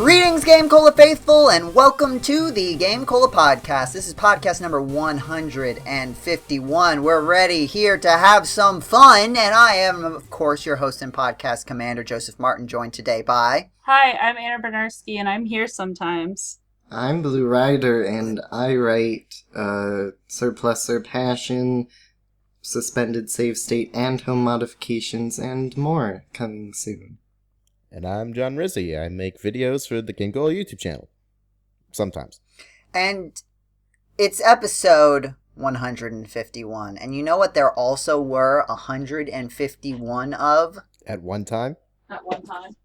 Greetings, Game Cola faithful, and welcome to the Game Cola podcast. This is podcast number 151. We're ready here to have some fun, and I am, of course, your host and podcast commander, Joseph Martin, joined today by... Hi, I'm Anna Bryniarski, and I'm here sometimes. I'm Blu Ryder, and I write Surplus Surpassion, Suspended Save State, and Home Modifications, and more coming soon. And I'm John Rizzi. I make videos for the Game Cola YouTube channel. Sometimes. And it's episode 151. And you know what there also were 151 of? At one time? At one time.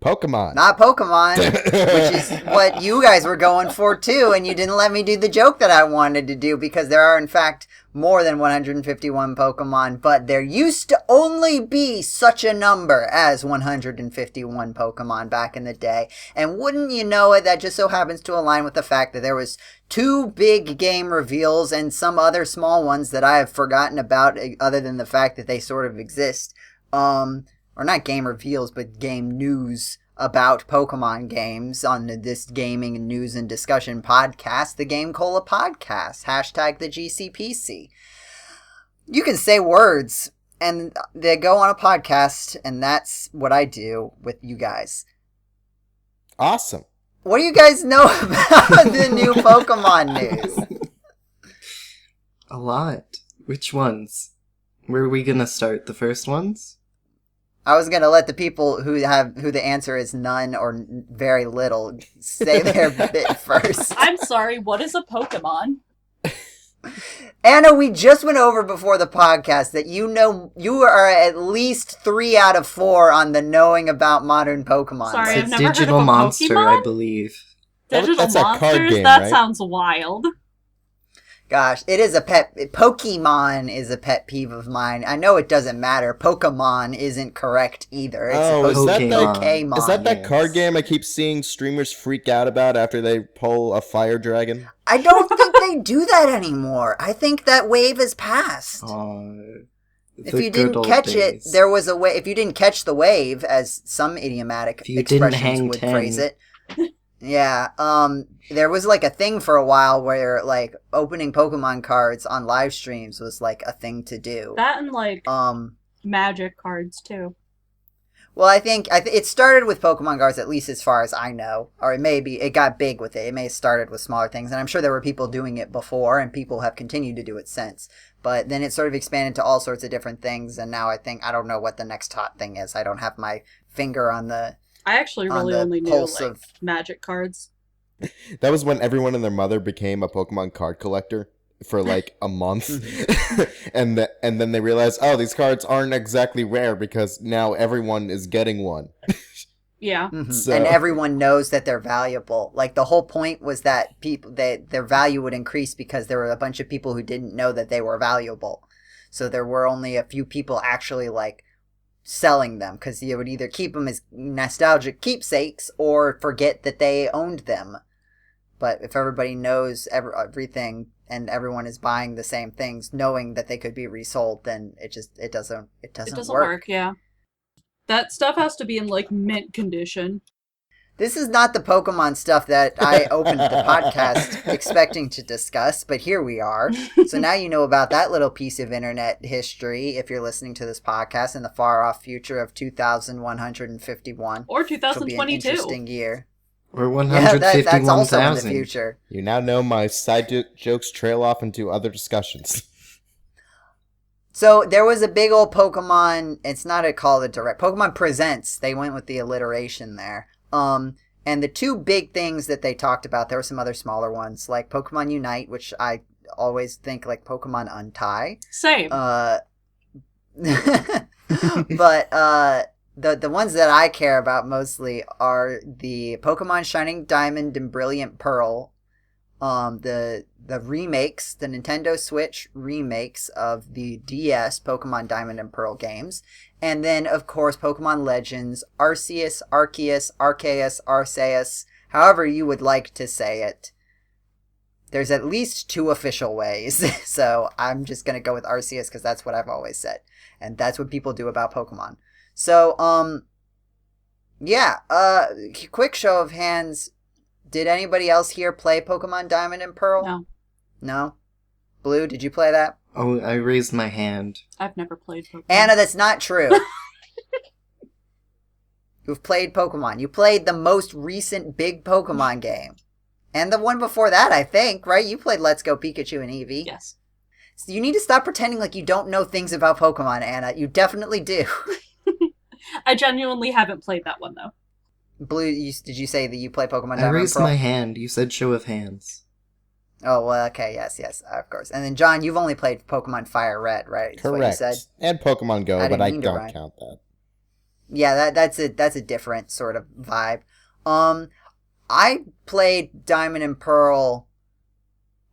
Pokemon. Not Pokemon, which is what you guys were going for too, and you didn't let me do the joke that I wanted to do because there are in fact more than 151 Pokemon, but there used to only be such a number as 151 Pokemon back in the day. And wouldn't you know it, that just so happens to align with the fact that there was 2 big game reveals and some other small ones that I have forgotten about other than the fact that they sort of exist. Or not game reveals, but game news about Pokemon games on this gaming news and discussion podcast, the Game Cola podcast, hashtag the GCPC. You can say words, and they go on a podcast, and that's what I do with you guys. Awesome. What do you guys know about the new Pokemon news? A lot. Which ones? Where are we gonna start? The first ones? I was gonna let the people who the answer is none or very little say their bit first. I'm sorry, what is a Pokemon? Anna, we just went over before the podcast that you are at least 3 out of 4 on the knowing about modern Pokemon. Sorry, It's I've a never heard digital of a monster, Pokemon? I believe. Digital That's a monsters? card game, That right? sounds wild. Gosh, it is a pet. Pokemon is a pet peeve of mine. I know it doesn't matter. Pokemon isn't correct either. It's Is supposed that to be Pokemon. Pokemon. Is that yes. card game I keep seeing streamers freak out about after they pull a fire dragon? I don't think they do that anymore. I think that wave has passed. If you didn't catch it, there was a way. If you didn't catch the wave, as some idiomatic If you didn't expressions hang would ten. phrase it, yeah. There was like a thing for a while where like opening Pokemon cards on live streams was like a thing to do. That and like magic cards too. Well, I think it started with Pokemon cards, at least as far as I know, or it got big with it. It may have started with smaller things, and I'm sure there were people doing it before, and people have continued to do it since. But then it sort of expanded to all sorts of different things, and now I don't know what the next hot thing is. I don't have my finger on the. I actually really the only knew pulse like of- magic cards. That was when everyone and their mother became a Pokemon card collector for like a month. and then they realized, oh, these cards aren't exactly rare because now everyone is getting one. Yeah. Mm-hmm. So- And everyone knows that they're valuable. Like the whole point was that their value would increase because there were a bunch of people who didn't know that they were valuable. So there were only a few people actually like selling them because you would either keep them as nostalgic keepsakes or forget that they owned them. But if everybody knows everything and everyone is buying the same things, knowing that they could be resold, then it doesn't work. Yeah. That stuff has to be in like mint condition. This is not the Pokemon stuff that I opened the podcast expecting to discuss, but here we are. So now you know about that little piece of internet history if you're listening to this podcast in the far-off future of 2151. Or Which will be an 2022. interesting year. Or Yeah, that's also in the 151,000. future. You now know my side jokes trail off into other discussions. So there was a big old Pokemon, it's not called a direct, Pokemon Presents. They went with the alliteration there. And the 2 big things that they talked about, there were some other smaller ones, like Pokemon Unite, which I always think like Pokemon Untie. Same. But the ones that I care about mostly are the Pokemon Shining Diamond and Brilliant Pearl, the remakes, the Nintendo Switch remakes of the DS Pokemon Diamond and Pearl games, and then of course Pokemon Legends, Arceus, Arceus, however you would like to say it. There's at least 2 official ways, so I'm just gonna go with Arceus because that's what I've always said, and that's what people do about Pokemon. So, Yeah, quick show of hands. Did anybody else here play Pokemon Diamond and Pearl? No, No? Blue, did you play that? Oh, I raised my hand. I've never played Pokemon. Anna, that's not true. You've played Pokemon. You played the most recent big Pokemon game. And the one before that, I think, right? You played Let's Go Pikachu and Eevee. Yes. So you need to stop pretending like you don't know things about Pokemon, Anna. You definitely do. I genuinely haven't played that one, though. Blue, did you say that you play Pokemon I Diamond raised and Pearl? my hand. You said show of hands. Oh, well, okay, yes, of course. And then, John, you've only played Pokemon Fire Red, right? That's what you Correct. said. And Pokemon Go, I but didn't I mean to don't rhyme. count that. Yeah, that's a different sort of vibe. I played Diamond and Pearl.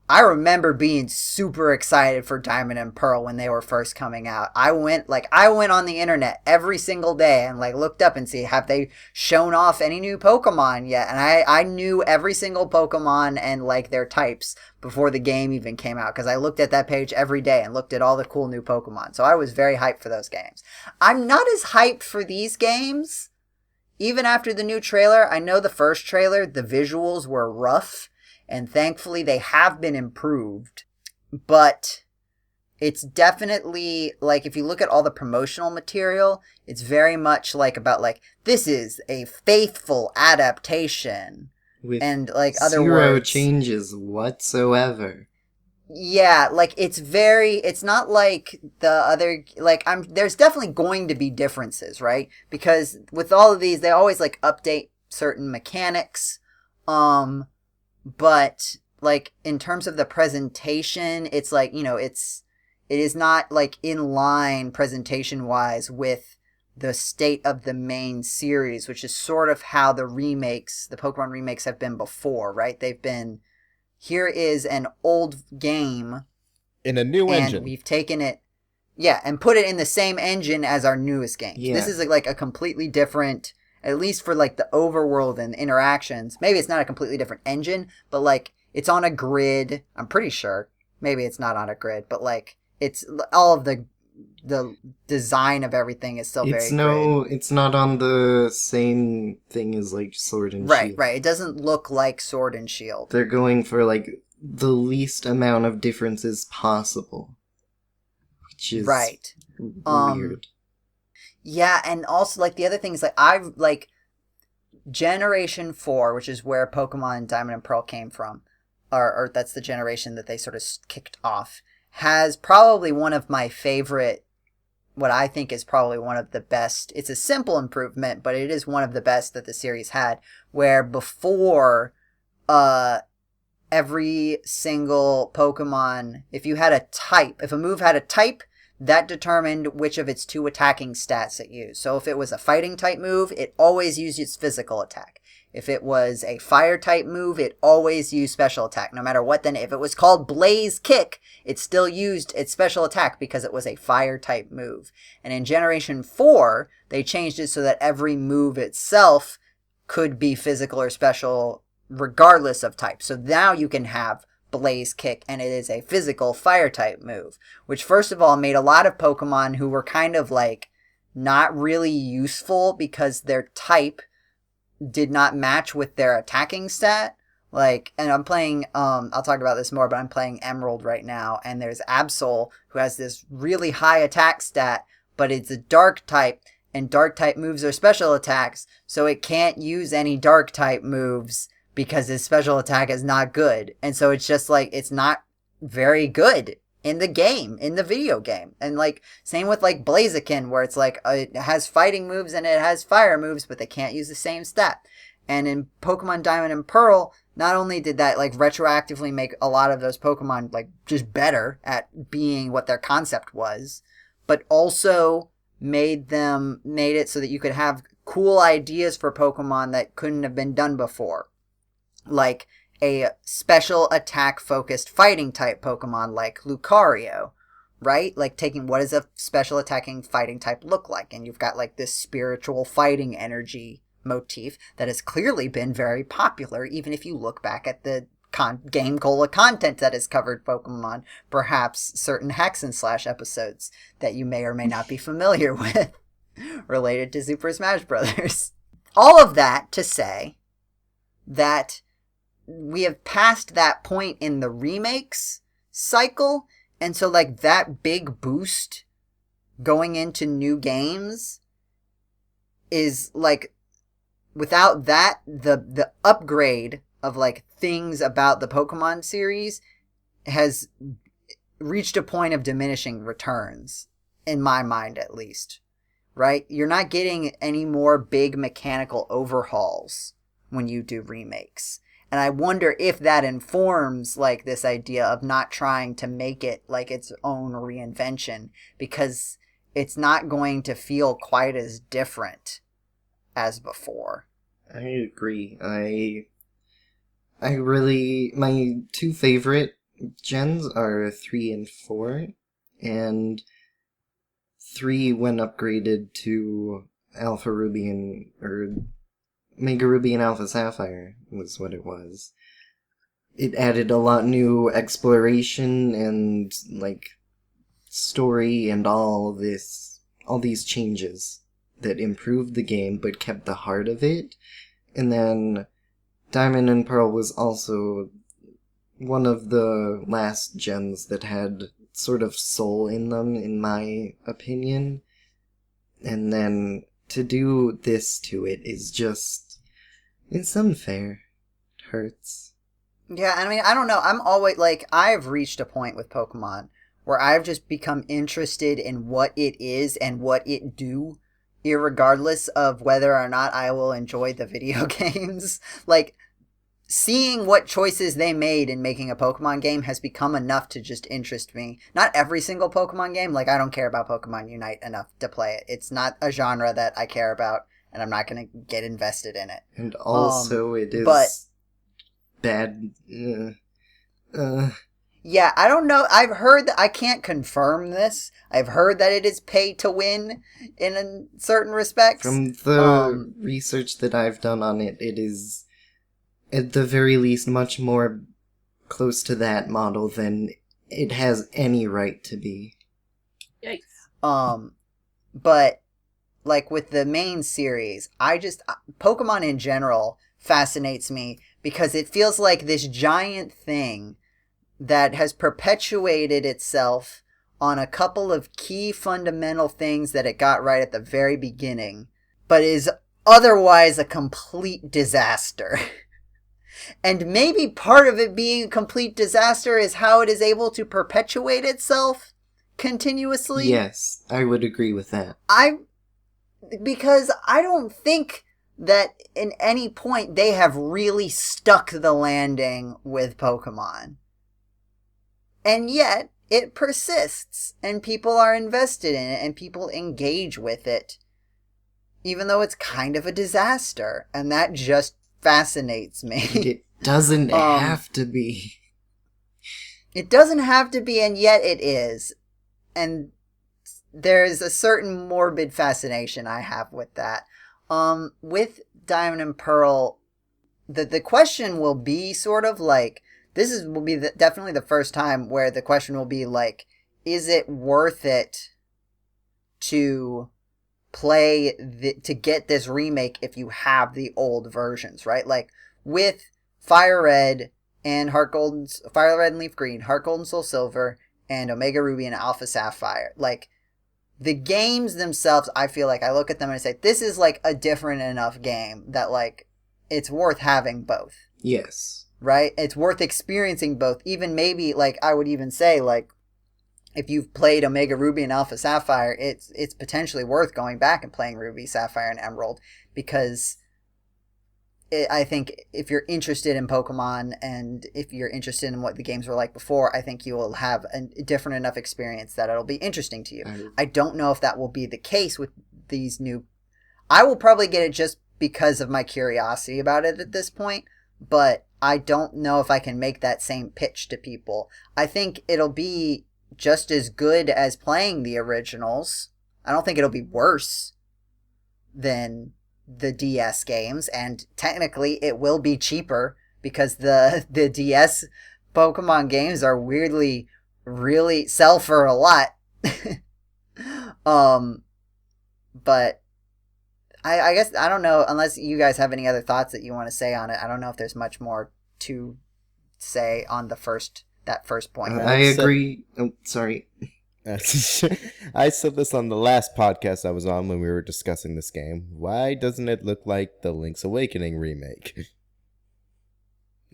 I remember being super excited for Diamond and Pearl when they were first coming out. I went on the internet every single day and looked up and see, have they shown off any new Pokemon yet? And I knew every single Pokemon and their types before the game even came out, because I looked at that page every day and looked at all the cool new Pokemon. So I was very hyped for those games. I'm not as hyped for these games. Even after the new trailer, I know the first trailer, the visuals were rough. And thankfully, they have been improved. But it's definitely, if you look at all the promotional material, it's very much about, this is a faithful adaptation. With and, other zero words. changes whatsoever. Yeah, it's not like the other, there's definitely going to be differences, right? Because with all of these, they always, update certain mechanics. But in terms of the presentation, it's it is not in line presentation wise with the state of the main series, which is sort of how the Pokemon remakes have been before, right? They've been, here is an old game In a new engine. and we've taken it, and put it in the same engine as our newest games. Yeah. This is a completely different, at least for the overworld and interactions. Maybe it's not a completely different engine, but it's on a grid. I'm pretty sure. Maybe it's not on a grid, but it's all of the design of everything is still very grid. It's not on the same thing as Sword and Right, Shield. right. It doesn't look like Sword and Shield. They're going for the least amount of differences possible, which is Right. weird. Yeah, and also the other thing is I've Generation 4, which is where Pokemon Diamond and Pearl came from, or that's the generation that they sort of kicked off, has probably one of my favorite, what I think is probably one of the best. It's a simple improvement, but it is one of the best that the series had, where before every single Pokemon, if a move had a type, that determined which of its 2 attacking stats it used. So if it was a fighting type move, it always used its physical attack. If it was a fire type move, it always used special attack. No matter what, then if it was called Blaze Kick, it still used its special attack because it was a fire type move. And in Generation 4, they changed it so that every move itself could be physical or special regardless of type. So now you can have Blaze Kick, and it is a physical fire type move, which first of all made a lot of Pokemon who were kind of not really useful because their type did not match with their attacking stat. And I'm playing, I'll talk about this more, but I'm playing Emerald right now, and there's Absol, who has this really high attack stat, but it's a dark type, and dark type moves are special attacks, so it can't use any dark type moves because his special attack is not good. And so it's just it's not very good in the game, in the video game. And same with Blaziken, where it's it has fighting moves and it has fire moves, but they can't use the same stat. And in Pokemon Diamond and Pearl, not only did that retroactively make a lot of those Pokemon just better at being what their concept was, but also made it so that you could have cool ideas for Pokemon that couldn't have been done before. A special attack focused fighting type Pokemon like Lucario, right? Taking what does a special attacking fighting type look like? And you've got this spiritual fighting energy motif that has clearly been very popular, even if you look back at the Game Cola content that has covered Pokemon, perhaps certain Hack and Slash episodes that you may or may not be familiar with related to Super Smash Bros. all of that to say that we have passed that point in the remakes cycle, and so like that big boost going into new games is like, without that, the upgrade of like things about the Pokemon series has reached a point of diminishing returns, in my mind at least. Right? You're not getting any more big mechanical overhauls when you do remakes. And I wonder if that informs like this idea of not trying to make it like its own reinvention, because it's not going to feel quite as different as before. I agree. I really, my two favorite gens are 3 and 4, and 3 when upgraded to Alpha Ruby or Mega Ruby and Alpha Sapphire was what it was. It added a lot new exploration and like story and all these changes that improved the game but kept the heart of it. And then Diamond and Pearl was also one of the last gens that had sort of soul in them, in my opinion. And then to do this to it is just, it's unfair. It hurts. Yeah, I mean, I don't know. I'm always, like, I've reached a point with Pokemon where I've just become interested in what it is and what it do, irregardless of whether or not I will enjoy the video games. Like, seeing what choices they made in making a Pokemon game has become enough to just interest me. Not every single Pokemon game. Like, I don't care about Pokemon Unite enough to play it. It's not a genre that I care about, and I'm not going to get invested in it. And also, it is bad. Yeah, I don't know. I've heard that, I can't confirm this. I've heard that it is pay to win in certain respects. From the research that I've done on it, it is at the very least much more close to that model than it has any right to be. Yikes. But like with the main series, Pokemon in general fascinates me because it feels like this giant thing that has perpetuated itself on a couple of key fundamental things that it got right at the very beginning, but is otherwise a complete disaster. And maybe part of it being a complete disaster is how it is able to perpetuate itself continuously. Yes, I would agree with that. Because I don't think that in any point they have really stuck the landing with Pokemon. And yet, it persists, and people are invested in it, and people engage with it, even though it's kind of a disaster, and that just fascinates me. It doesn't have to be. It doesn't have to be, and yet it is. And there's a certain morbid fascination I have with that. With Diamond and Pearl, the question will be sort of like, will be definitely the first time where the question will be like, is it worth it to play to get this remake if you have the old versions, right? Like with Fire Red and Fire Red and Leaf Green, Heart Gold and Soul Silver, and Omega Ruby and Alpha Sapphire, like the games themselves, I feel like I look at them and I say, this is like a different enough game that like it's worth having both. Yes. Right? It's worth experiencing both. Even maybe, like, I would even say, like, if you've played Omega Ruby and Alpha Sapphire, it's potentially worth going back and playing Ruby, Sapphire, and Emerald, because I think if you're interested in Pokemon and if you're interested in what the games were like before, I think you will have a different enough experience that it'll be interesting to you. I don't know if that will be the case with these new... I will probably get it just because of my curiosity about it at this point, but I don't know if I can make that same pitch to people. I think it'll be just as good as playing the originals. I don't think it'll be worse than the DS games, and technically it will be cheaper because the DS Pokemon games are weirdly really sell for a lot. But I guess I don't know, unless you guys have any other thoughts that you want to say on it. I don't know if there's much more to say on that first point. I agree. Oh, sorry. I said this on the last podcast I was on when we were discussing this game. Why doesn't it look like the Link's Awakening remake?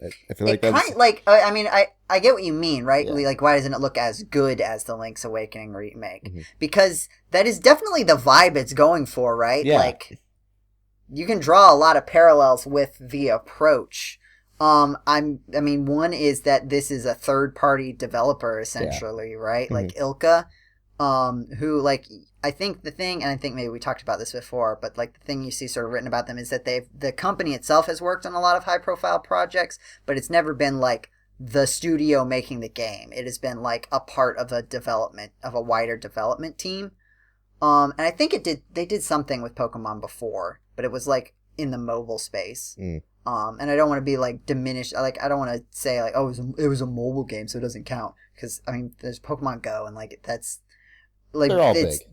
I feel like that's... I mean, I get what you mean, right? Yeah. Like, why doesn't it look as good as the Link's Awakening remake? Mm-hmm. Because that is definitely the vibe it's going for, right? Yeah. Like, you can draw a lot of parallels with the approach. I mean, one is that this is a third-party developer, essentially, right? Mm-hmm. Like, Ilka, who, like, I think the thing, and I think maybe we talked about this before, but, like, the thing you see sort of written about them is that the company itself has worked on a lot of high-profile projects, but it's never been, like, the studio making the game. It has been, like, a part of a wider development team. And I think they did something with Pokemon before, but it was, like, in the mobile space. Mm. And I don't want to be, like, diminished. Like, I don't want to say, like, oh, it was a mobile game, so it doesn't count. Because, I mean, there's Pokemon Go, and, like, that's, like, they're all it's big.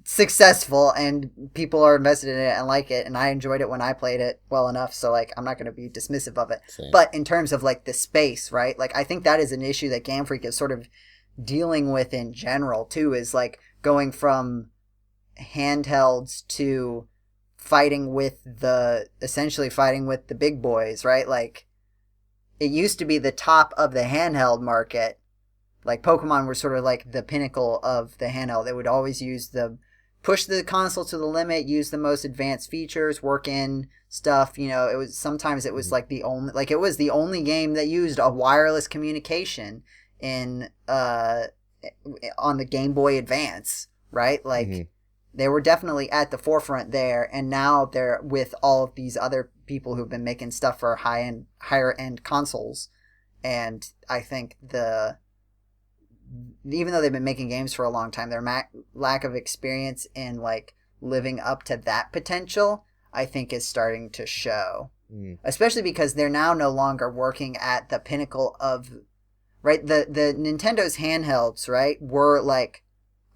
Successful, and people are invested in it and like it, and I enjoyed it when I played it well enough, so, like, I'm not going to be dismissive of it. Same. But in terms of, like, the space, right? Like, I think that is an issue that Game Freak is sort of dealing with in general, too, is, like, going from handhelds to... essentially fighting with the big boys, right? Like, it used to be the top of the handheld market. Like, Pokemon were sort of like the pinnacle of the handheld. They would always push the console to the limit, use the most advanced features, work in stuff, you know. It was like it was the only game that used a wireless communication on the Game Boy Advance, right? Like, mm-hmm. They were definitely at the forefront there, and now they're with all of these other people who've been making stuff for higher end consoles. And I think even though they've been making games for a long time, their lack of experience in, like, living up to that potential, I think, is starting to show. Mm. Especially because they're now no longer working at the pinnacle of, right? The Nintendo's handhelds, right, were like,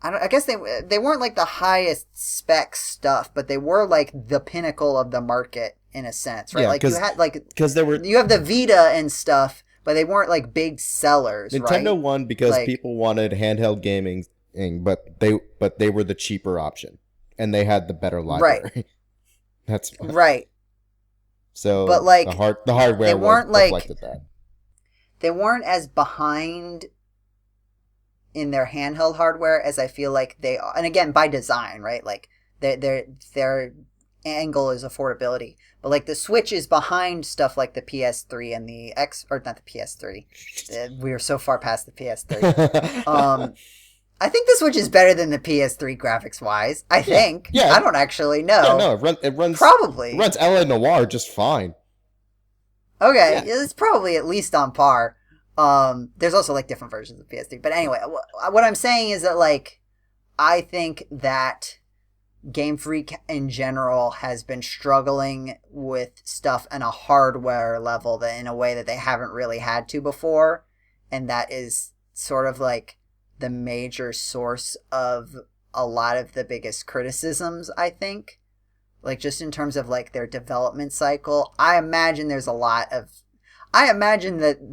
I guess they weren't like the highest spec stuff, but they were like the pinnacle of the market in a sense, right? Yeah, like, you had, like, because you have the Vita and stuff, but they weren't like big sellers. Nintendo right? won because, like, people wanted handheld gaming, but they were the cheaper option, and they had the better library. Right. That's why. Right. So, but, like, the hardware they weren't like reflected that. They weren't as behind in their handheld hardware as I feel like they are, and again, by design, right? Like, their angle is affordability, but, like, the Switch is behind stuff like the PS3 and the not the PS3. We are so far past the PS3. I think the Switch is better than the PS3 graphics wise. I think. Yeah. I don't actually know. Yeah, no, it runs probably. It runs Ella Noir just fine. Okay, yeah. It's probably at least on par. There's also, like, different versions of PS3. But anyway, what I'm saying is that, like, I think that Game Freak in general has been struggling with stuff on a hardware level that in a way that they haven't really had to before. And that is sort of, like, the major source of a lot of the biggest criticisms, I think. Like, just in terms of, like, their development cycle. I imagine that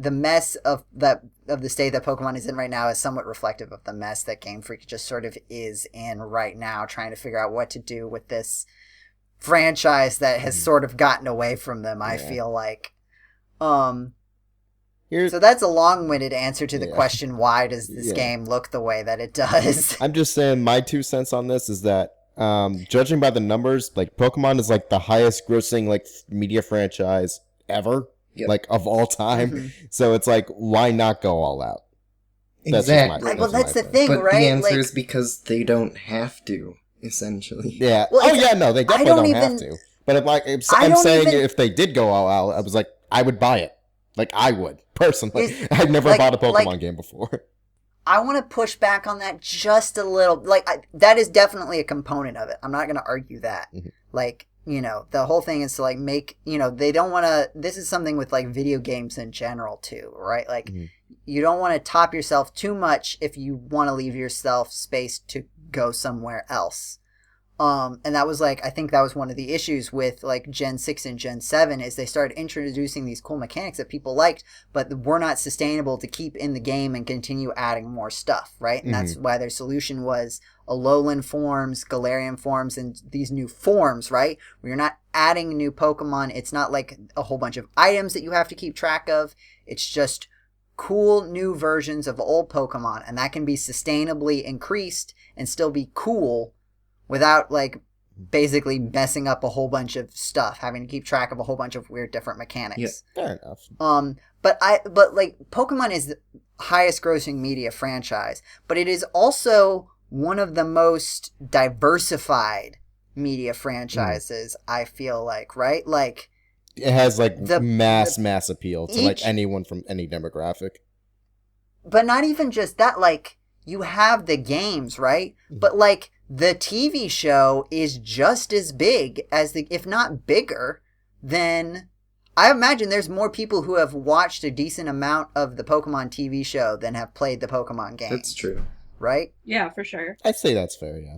the mess of the state that Pokemon is in right now is somewhat reflective of the mess that Game Freak just sort of is in right now, trying to figure out what to do with this franchise that has sort of gotten away from them, I feel like. So that's a long-winded answer to the question, why does this game look the way that it does? I'm just saying, my 2 cents on this is that, judging by the numbers, like, Pokemon is, like, the highest grossing, like, media franchise ever. Yep. Like, of all time. Mm-hmm. So it's like, why not go all out? Exactly. That's the thing, but right? The answer is because they don't have to, essentially. Yeah. Well, no, they definitely don't have to. But I'm saying if they did go all out, I was like, I would buy it. Like, I would, personally. I've never bought a Pokemon game before. I want to push back on that just a little. Like, that is definitely a component of it. I'm not going to argue that. Mm-hmm. Like, you know, the whole thing is to, like, make, you know, they don't want to, this is something with, like, video games in general, too, right? Like, you don't want to top yourself too much if you want to leave yourself space to go somewhere else. And that was like, I think that was one of the issues with like Gen 6 and Gen 7 is they started introducing these cool mechanics that people liked, but were not sustainable to keep in the game and continue adding more stuff, right? And that's why their solution was Alolan forms, Galarian forms, and these new forms, right? Where you're not adding new Pokemon. It's not like a whole bunch of items that you have to keep track of. It's just cool new versions of old Pokemon, and that can be sustainably increased and still be cool without like basically messing up a whole bunch of stuff, having to keep track of a whole bunch of weird different mechanics. Yeah, fair enough. But like Pokemon is the highest grossing media franchise, but it is also one of the most diversified media franchises, I feel like, right? Like it has like mass appeal to like anyone from any demographic. But not even just that, like you have the games, right? But like the TV show is just as big as if not bigger than, I imagine there's more people who have watched a decent amount of the Pokemon TV show than have played the Pokemon game. That's true. Right? Yeah, for sure. I'd say that's fair, yeah.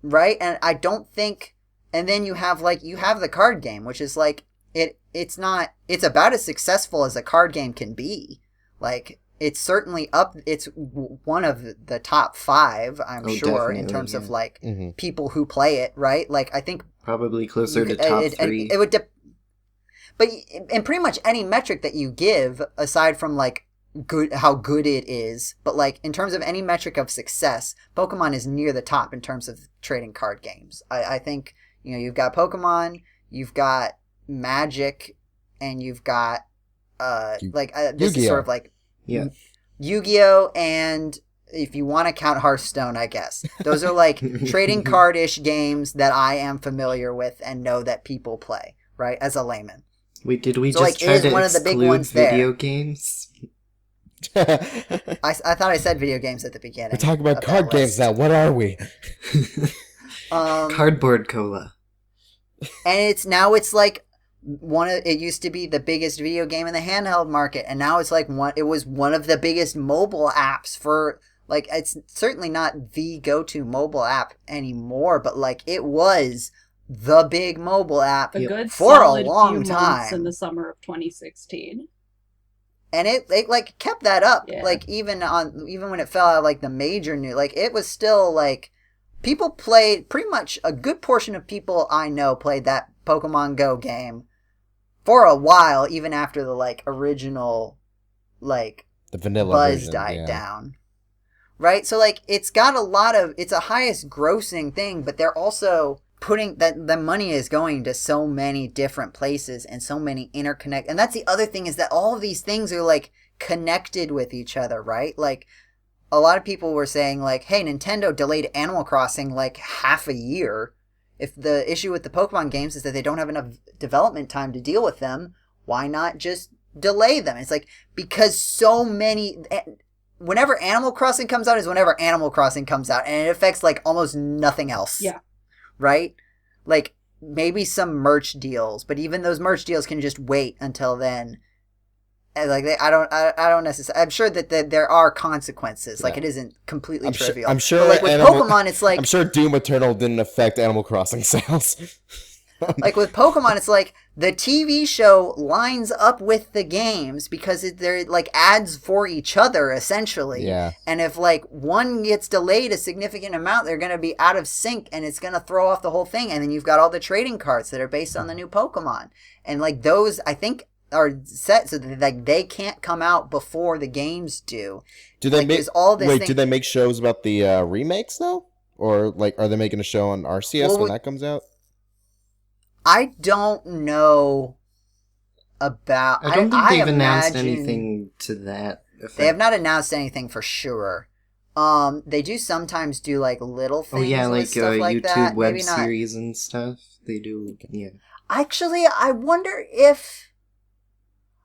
Right? And I don't think, and then you have the card game, which is like, it's about as successful as a card game can be. Like, it's certainly it's one of the top 5, I'm sure, in terms of like people who play it, right? Like, I think probably closer to top 3. It would but in pretty much any metric that you give, aside from like how good it is, but like in terms of any metric of success, Pokemon is near the top in terms of trading card games. I think, you know, you've got Pokemon, you've got Magic, and you've got this is sort of like Yu-Gi-Oh! And if you want to count Hearthstone, I guess. Those are like trading card-ish games that I am familiar with and know that people play, right, as a layman. Wait, did we just try to exclude video games? I thought I said video games at the beginning. We're talking about card games now. What are we? Cardboard Cola. And it's like it used to be the biggest video game in the handheld market, and now it's like it was one of the biggest mobile apps for, like, it's certainly not the go-to mobile app anymore, but like it was the big mobile app for a long time in the summer of 2016. And it like kept that up, like even when it fell out of like the major news, like it was still like people played, pretty much a good portion of people I know played that Pokemon Go game for a while, even after the like original like the vanilla buzz version, died down. Right? So like it's got it's a highest grossing thing, but they're also putting that the money is going to so many different places and so many interconnect. And that's the other thing, is that all of these things are like connected with each other, right? Like a lot of people were saying like, hey, Nintendo delayed Animal Crossing like half a year. If the issue with the Pokemon games is that they don't have enough development time to deal with them, why not just delay them? It's like, because so many, whenever Animal Crossing comes out is whenever Animal Crossing comes out, and it affects like almost nothing else. Yeah. Right? Like, maybe some merch deals, but even those merch deals can just wait until then. And like, I don't necessarily. I'm sure that there are consequences. Like, it isn't completely trivial. I'm sure. But like with Pokemon, it's like, I'm sure Doom Eternal didn't affect Animal Crossing sales. Like with Pokemon, it's like the TV show lines up with the games because they're like ads for each other, essentially. Yeah. And if like one gets delayed a significant amount, they're going to be out of sync and it's going to throw off the whole thing. And then you've got all the trading cards that are based on the new Pokemon. And like those, I think, are set so that like they can't come out before the games do. Do they like, make do they make shows about the remakes though? Or like are they making a show on Arceus when that comes out? I don't know about... I don't think they've announced anything to that effect. They have not announced anything for sure. They do sometimes do like little things. Oh yeah, like stuff like YouTube that. web Maybe not. series and stuff. They do, yeah. Actually, I wonder if...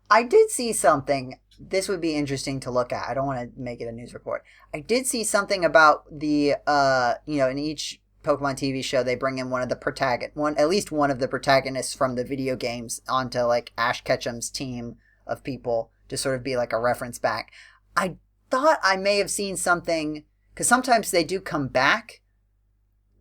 I did see something. This would be interesting to look at. I don't want to make it a news report. I did see something about the, in each Pokemon TV show, they bring in at least one of the protagonists from the video games onto like Ash Ketchum's team of people to sort of be like a reference back. I thought I may have seen something, because sometimes they do come back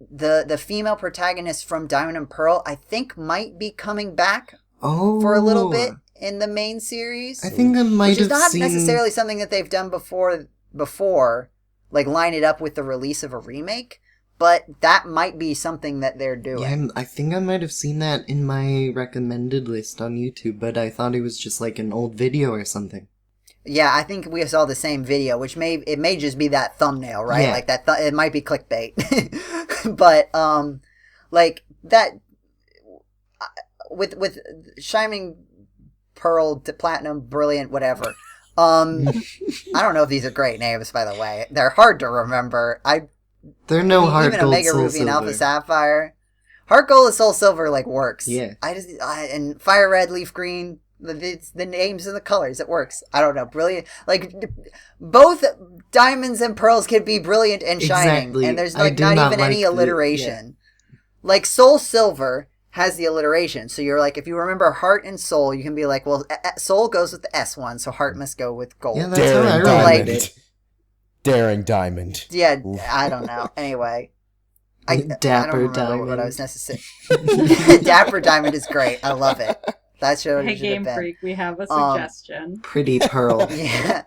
the female protagonist from Diamond and Pearl, I think might be coming back Oh, for a little bit in the main series. I think I might which is have not seen... necessarily something that they've done before, like line it up with the release of a remake, but that might be something that they're doing. Yeah, I think I might have seen that in my recommended list on YouTube, but I thought it was just like an old video or something. Yeah, I think we saw the same video, which may just be that thumbnail, right? Yeah. Like that. It might be clickbait, but like that with Shining Pearl to Platinum, Brilliant, whatever. I don't know if these are great names, by the way. They're hard to remember. They're no Heart even Gold, Omega Soul Ruby and Alpha Silver. Sapphire. Heart Gold and Soul Silver like works. Yeah. And Fire Red, Leaf Green. The names and the colors, it works. I don't know. Brilliant. Like, both diamonds and pearls can be brilliant and shining. Exactly. And there's I like do not not even any like alliteration. Like, Soul Silver has the alliteration. So you're like, if you remember heart and soul, you can be like, well, soul goes with the S one, so heart must go with gold. Yeah, that's how I Daring remembered Diamond. it. Daring Diamond. Yeah, I don't know. Anyway. I don't Dapper remember Diamond. what I was necessary. Dapper Diamond is great. I love it. That show Hey, should have Game been. Freak, we have a suggestion. Pretty Pearl. Yeah.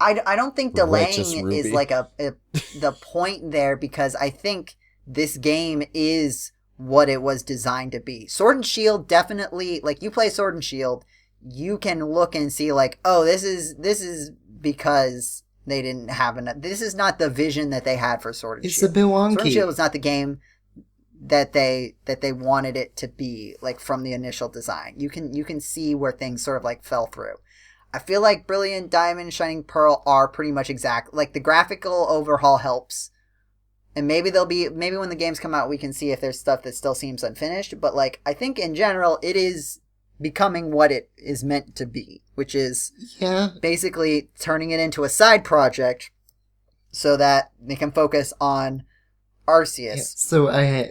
I don't think Righteous delaying Ruby. is like the point there, because I think this game is what it was designed to be. Sword and Shield definitely, like, you play Sword and Shield, you can look and see like, oh, this is because they didn't have enough. This is not the vision that they had for Sword and It's Shield. a bit wonky. Sword and Shield was not the game that they wanted it to be, like, from the initial design. You can see where things sort of like fell through. I feel like Brilliant Diamond, Shining Pearl are pretty much exact. Like, the graphical overhaul helps, and maybe when the games come out we can see if there's stuff that still seems unfinished. But like, I think in general it is becoming what it is meant to be, which is basically turning it into a side project so that they can focus on Arceus. Yeah, so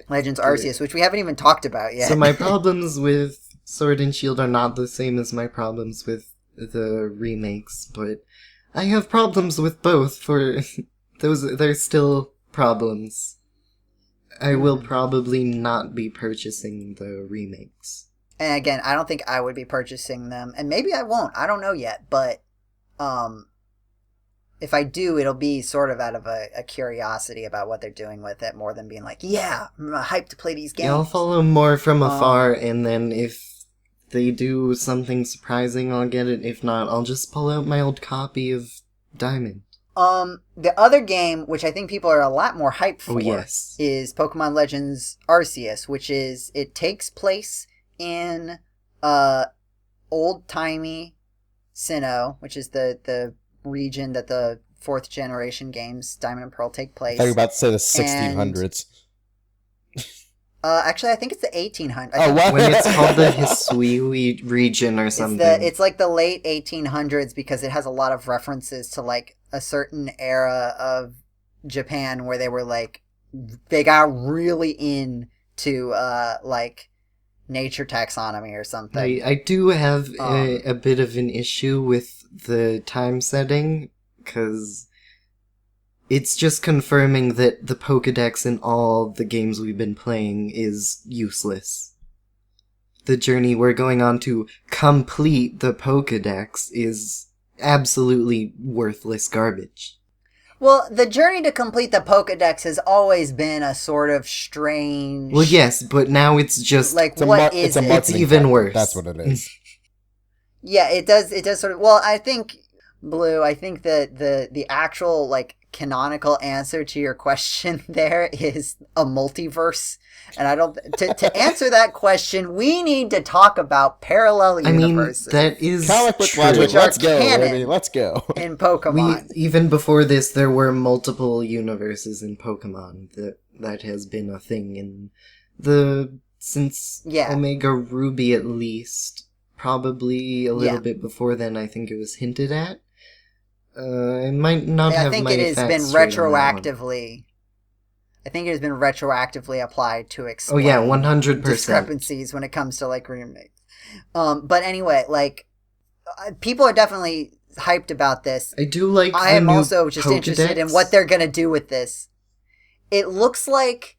Legends Arceus, which we haven't even talked about yet. So my problems with Sword and Shield are not the same as my problems with the remakes, but I have problems with both. For there's still problems. I will probably not be purchasing the remakes. And again, I don't think I would be purchasing them, and maybe I won't. I don't know yet, but if I do, it'll be sort of out of a curiosity about what they're doing with it, more than being like, yeah, I'm hyped to play these games. Yeah, I'll follow more from afar, and then if they do something surprising, I'll get it. If not, I'll just pull out my old copy of Diamond. The other game, which I think people are a lot more hyped for, is Pokemon Legends Arceus, which it takes place in old-timey Sinnoh, which is the region that the 4th generation games, Diamond and Pearl, take place. I thought you were about to say the 1600s. Actually, I think it's the 1800s. Oh, what? When it's called the Hisui region or something. It's like the late 1800s, because it has a lot of references to like a certain era of Japan where they got really into like nature taxonomy or something. I do have a bit of an issue with the time setting, because it's just confirming that the Pokédex in all the games we've been playing is useless. The journey we're going on to complete the Pokédex is absolutely worthless garbage. Well, the journey to complete the Pokédex has always been a sort of strange... Well, yes, but now it's just... like, it's even worse. That's what it is. Yeah, it does sort of... Well, I think, Blue, that the actual, like, canonical answer to your question there is a multiverse. And I don't... To answer that question, we need to talk about parallel universes. I mean, that is comic book true. logic. Let's go, canon baby. Let's go. In Pokemon. Even before this, there were multiple universes in Pokemon. That has been a thing since Omega Ruby, at least. Probably a little bit before then, I think it was hinted at. I might not have my facts it has been retroactively... I think it has been retroactively applied to explain 100%. discrepancies when it comes to, like, remakes. But anyway, like, people are definitely hyped about this. I do like I am also just Pokédex. interested in what they're going to do with this. it looks like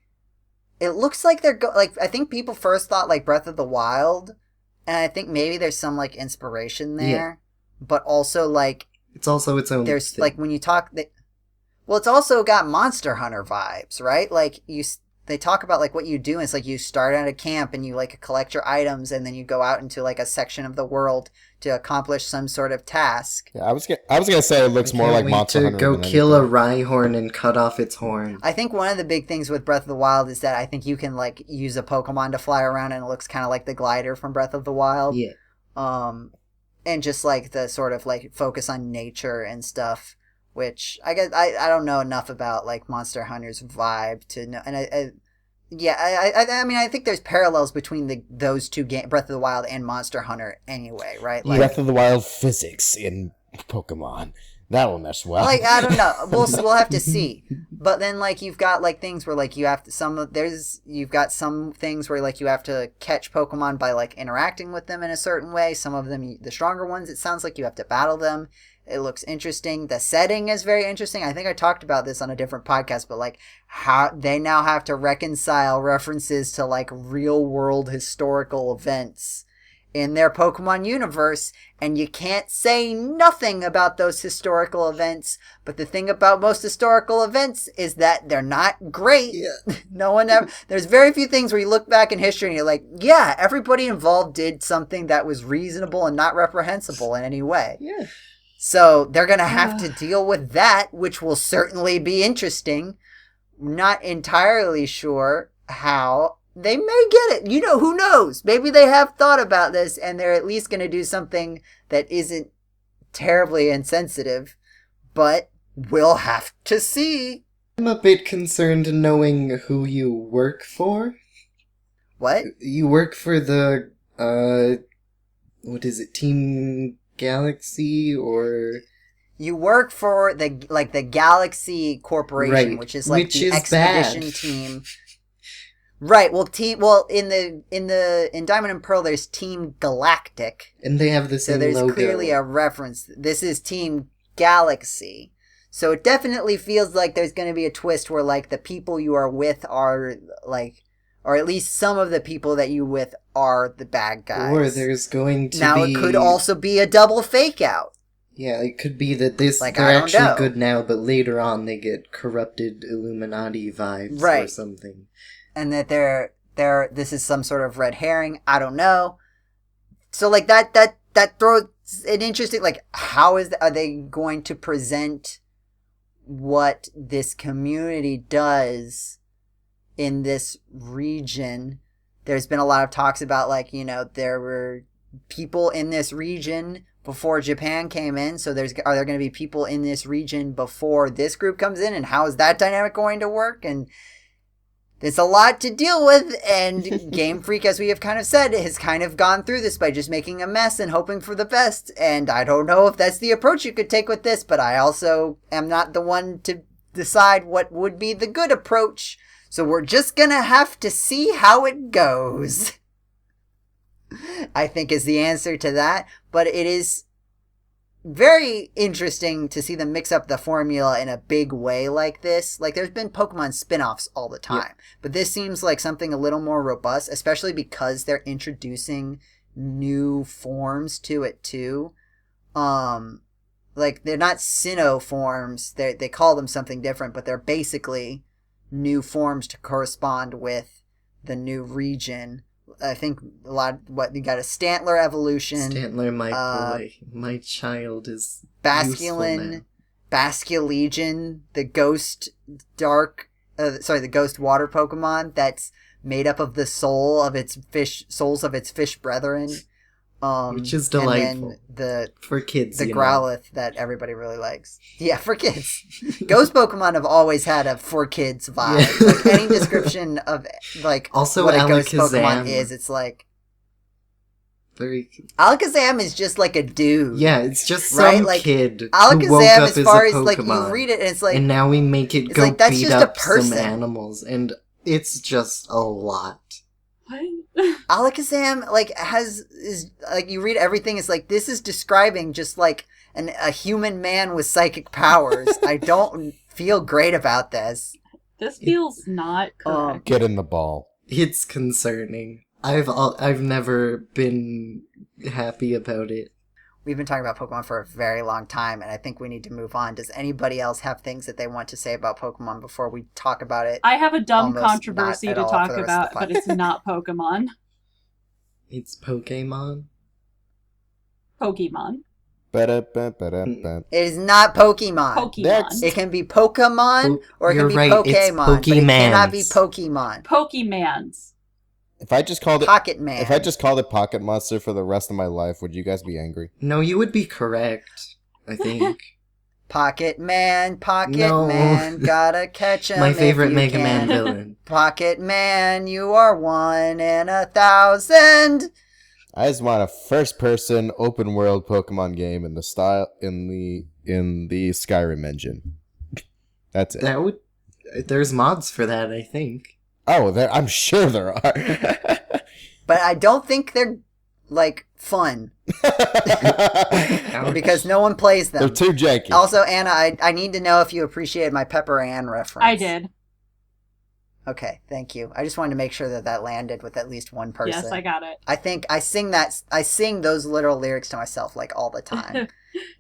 they're like, I think people first thought like Breath of the Wild, and I think maybe there's some like inspiration there, but also like it's also its own. There's thing. like when you talk, well, it's also got Monster Hunter vibes, right? Like they talk about like what you do, and it's like you start at a camp and you like collect your items, and then you go out into like a section of the world to accomplish some sort of task. Yeah, I was gonna say it looks more like Monster Hunter. To go kill a Rhyhorn and cut off its horn. I think one of the big things with Breath of the Wild is that I think you can like use a Pokemon to fly around, and it looks kind of like the glider from Breath of the Wild. Yeah. And just like the sort of like focus on nature and stuff, which I guess I don't know enough about like Monster Hunter's vibe to know, and I mean I think there's parallels between those two games, Breath of the Wild and Monster Hunter anyway, right? Like, Breath of the Wild physics in Pokemon. That will mesh well. Like, I don't know. We'll have to see. But then like you've got like things where like you have to you've got some things where like you have to catch Pokemon by like interacting with them in a certain way. Some of them, the stronger ones, it sounds like you have to battle them. It looks interesting. The setting is very interesting. I think I talked about this on a different podcast, but like how they now have to reconcile references to like real world historical events in their Pokemon universe, and you can't say nothing about those historical events, but the thing about most historical events is that they're not great. Yeah. No one ever, there's very few things where you look back in history and you're like, yeah, everybody involved did something that was reasonable and not reprehensible in any way. Yeah. So they're going to have to deal with that, which will certainly be interesting. Not entirely sure how. They may get it. You know, who knows? Maybe they have thought about this and they're at least going to do something that isn't terribly insensitive. But we'll have to see. I'm a bit concerned knowing who you work for. What? You work for the, what is it, Team Galaxy or... You work for the Galaxy Corporation, right. which is like which the is expedition bad. team. Right. Well, in Diamond and Pearl, there's Team Galactic, and they have the same so there's logo. clearly a reference. This is Team Galaxy, so it definitely feels like there's going to be a twist where like the people you are with are like, or at least some of the people that you with are the bad guys. Or there's going to now be... it could also be a double fake out. Yeah, it could be that they're actually actually good now, but later on they get corrupted Illuminati vibes or something. And that this is some sort of red herring. I don't know. So like that throws an interesting, like, are they going to present what this community does in this region? There's been a lot of talks about like, you know, there were people in this region before Japan came in. So are there going to be people in this region before this group comes in? And how is that dynamic going to work? And there's a lot to deal with, and Game Freak, as we have kind of said, has kind of gone through this by just making a mess and hoping for the best. And I don't know if that's the approach you could take with this, but I also am not the one to decide what would be the good approach. So we're just gonna have to see how it goes, I think is the answer to that. But it is very interesting to see them mix up the formula in a big way like this. Like, there's been Pokemon spin-offs all the time, but this seems like something a little more robust, especially because they're introducing new forms to it too. Like, they're not Sinnoh forms, they call them something different, but they're basically new forms to correspond with the new region. I think you got a Stantler evolution. Stantler, my boy, my child is Basculin, Basculegion, the ghost the ghost water Pokemon that's made up of the souls of its fish brethren. Which is delightful. And then for kids, the Growlithe that everybody really likes. Yeah, for kids. Ghost Pokemon have always had a for kids vibe. Yeah. Like, any description of like also what a Alakazam. ghost Pokemon is, it's like Alakazam is just like a dude. Yeah, it's just some like, kid Alakazam, who woke up as far as a as like Pokemon, you read it, and it's like, and now we make it go like, that's beat just up some animals, and it's just a lot. What? Alakazam, like, is like, you read everything, it's like, this is describing just like a human man with psychic powers. I don't feel great about this. This feels not correct. Get in the ball. It's concerning. I've never been happy about it. We've been talking about Pokemon for a very long time, and I think we need to move on. Does anybody else have things that they want to say about Pokemon before we talk about it? I have a dumb Almost controversy not to at all talk for the rest of about, the but it's not Pokemon. It's Pokemon. Pokemon. Ba-da-ba-ba-da-ba. It is not Pokemon. Pokemon. Next. It can be Pokemon, or it can You're be right, it's Pokemon, but it cannot be Pokemans. Pokemon. Pokemans. If I just called it Pocket Man. If I just called it Pocket Monster for the rest of my life, would you guys be angry? No, you would be correct, I think. Pocket Man, Pocket No. Man, gotta catch him. My if favorite you Mega can. Man villain. Pocket Man, you are 1 in 1,000. I just want a first-person open-world Pokemon game in the style in the Skyrim engine. That's it. That would. There's mods for that, I think. Oh, I'm sure there are. But I don't think they're, like, fun. Because no one plays them. They're too janky. Also, Anna, I need to know if you appreciated my Pepper Ann reference. I did. Okay, thank you. I just wanted to make sure that landed with at least one person. Yes, I got it. I think I sing those literal lyrics to myself, like, all the time.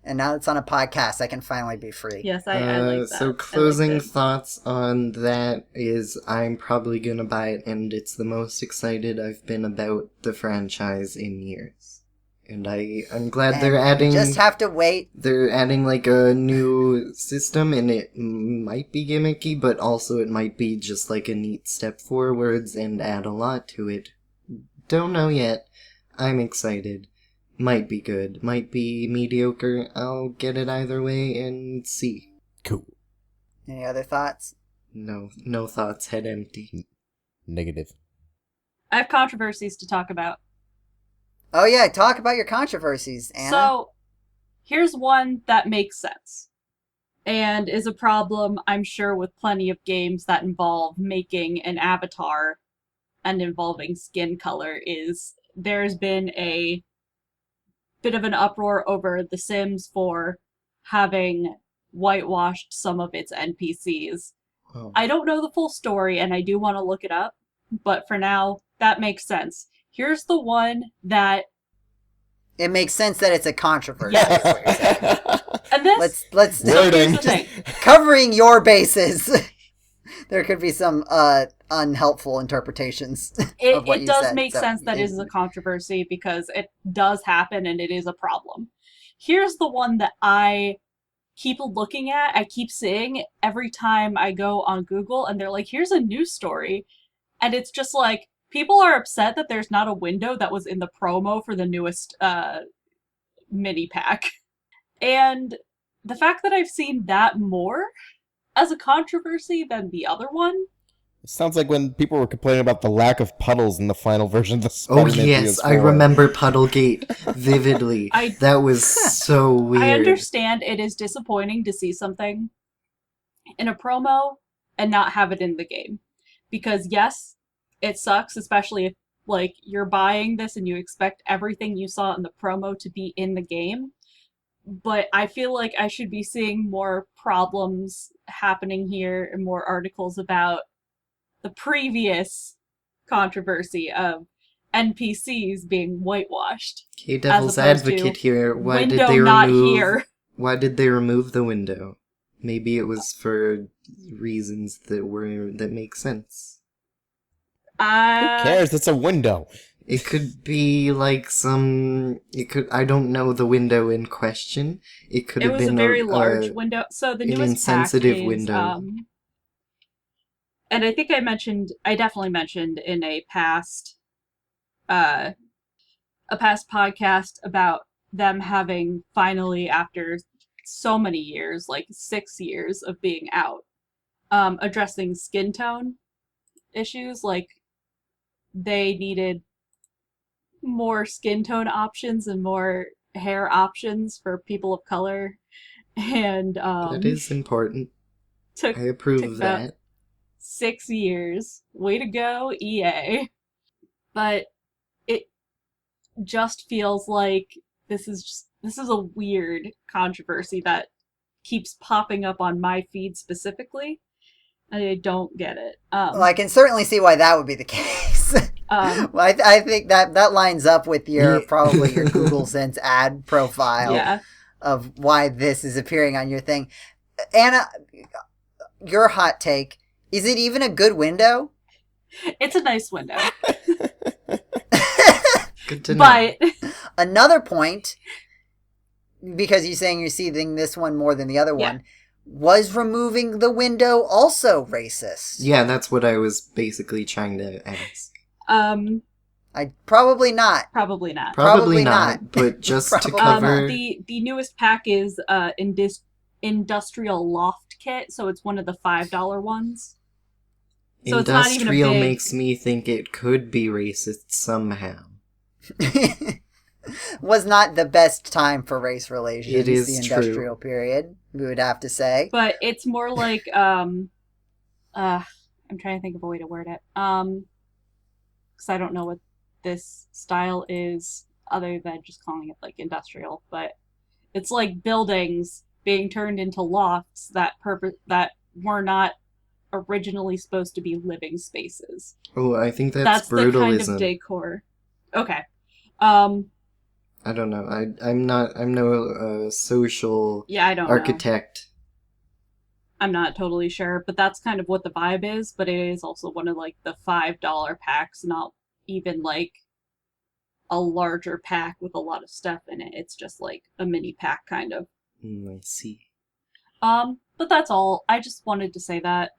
And now it's on a podcast, I can finally be free. Yes, I like that. So I closing liked it. thoughts on that is I'm probably gonna buy it, and it's the most excited I've been about the franchise in years. And I'm glad And they're adding. Just have to wait. They're adding like a new system, and it might be gimmicky, but also it might be just like a neat step forwards and add a lot to it. Don't know yet. I'm excited. Might be good. Might be mediocre. I'll get it either way and see. Cool. Any other thoughts? No thoughts. Head empty. Negative. I have controversies to talk about. Oh yeah, talk about your controversies, Anna. So, here's one that makes sense. And is a problem, I'm sure, with plenty of games that involve making an avatar and involving skin color is there's been a bit of an uproar over The Sims for having whitewashed some of its NPCs. Oh. I don't know the full story, and I do want to look it up, but for now, that makes sense. Here's the one that... It makes sense that it's a controversy. Yes. is what you're saying. And this... Let's So here's Wording. the thing. covering your bases. There could be some unhelpful interpretations of what It you does said, make so sense that it is a controversy because it does happen and it is a problem. Here's the one that I keep looking at, I keep seeing every time I go on Google, and they're like, here's a news story. And it's just like, people are upset that there's not a window that was in the promo for the newest mini pack. And the fact that I've seen that more as a controversy than the other one. It sounds like when people were complaining about the lack of puddles in the final version of the Oh Spider-Man yes, PS4. I remember Puddlegate vividly. That was so weird. I understand it is disappointing to see something in a promo and not have it in the game. Because yes, it sucks, especially if like you're buying this and you expect everything you saw in the promo to be in the game. But I feel like I should be seeing more problems happening here and more articles about the previous controversy of NPCs being whitewashed. Okay, devil's as opposed to advocate here. Why did window they not remove? here. Why did they remove the window? Maybe it was for reasons that make sense. Who cares? It's a window. It could be like I don't know the window in question. It could It have was been a very large window. So the an newest insensitive pack is, window. and I think I definitely mentioned in a past podcast about them having finally, after so many years, like 6 years of being out, addressing skin tone issues. Like they needed more skin tone options and more hair options for people of color, and that is important. I took approve of about that. 6 years. Way to go, EA. But it just feels like this is a weird controversy that keeps popping up on my feed specifically. I don't get it. Well, I can certainly see why that would be the case. Well, I think that lines up with your probably your Google Sense ad profile of why this is appearing on your thing. Anna, your hot take, is it even a good window? It's a nice window. Good to know. But another point, because you're saying you're seeing this one more than the other one, was removing the window also racist? Yeah, that's what I was basically trying to ask. Probably not. Probably not. Probably not. But just to cover... The newest pack is Industrial Loft Kit, so it's one of the $5 ones. So Industrial it's not even a big... makes me think it could be racist somehow. Was not the best time for race relations. It is the industrial period, we would have to say. But it's more like I'm trying to think of a way to word it. Because I don't know what this style is other than just calling it like industrial, but it's like buildings being turned into lofts that were not originally supposed to be living spaces. Oh, I think that's brutalism. The kind of decor. Okay. I don't know. I'm no social I don't architect. I'm not totally sure, but that's kind of what the vibe is, but it is also one of like the $5 packs, not even like a larger pack with a lot of stuff in it. It's just like a mini pack kind of. I see. But that's all. I just wanted to say that,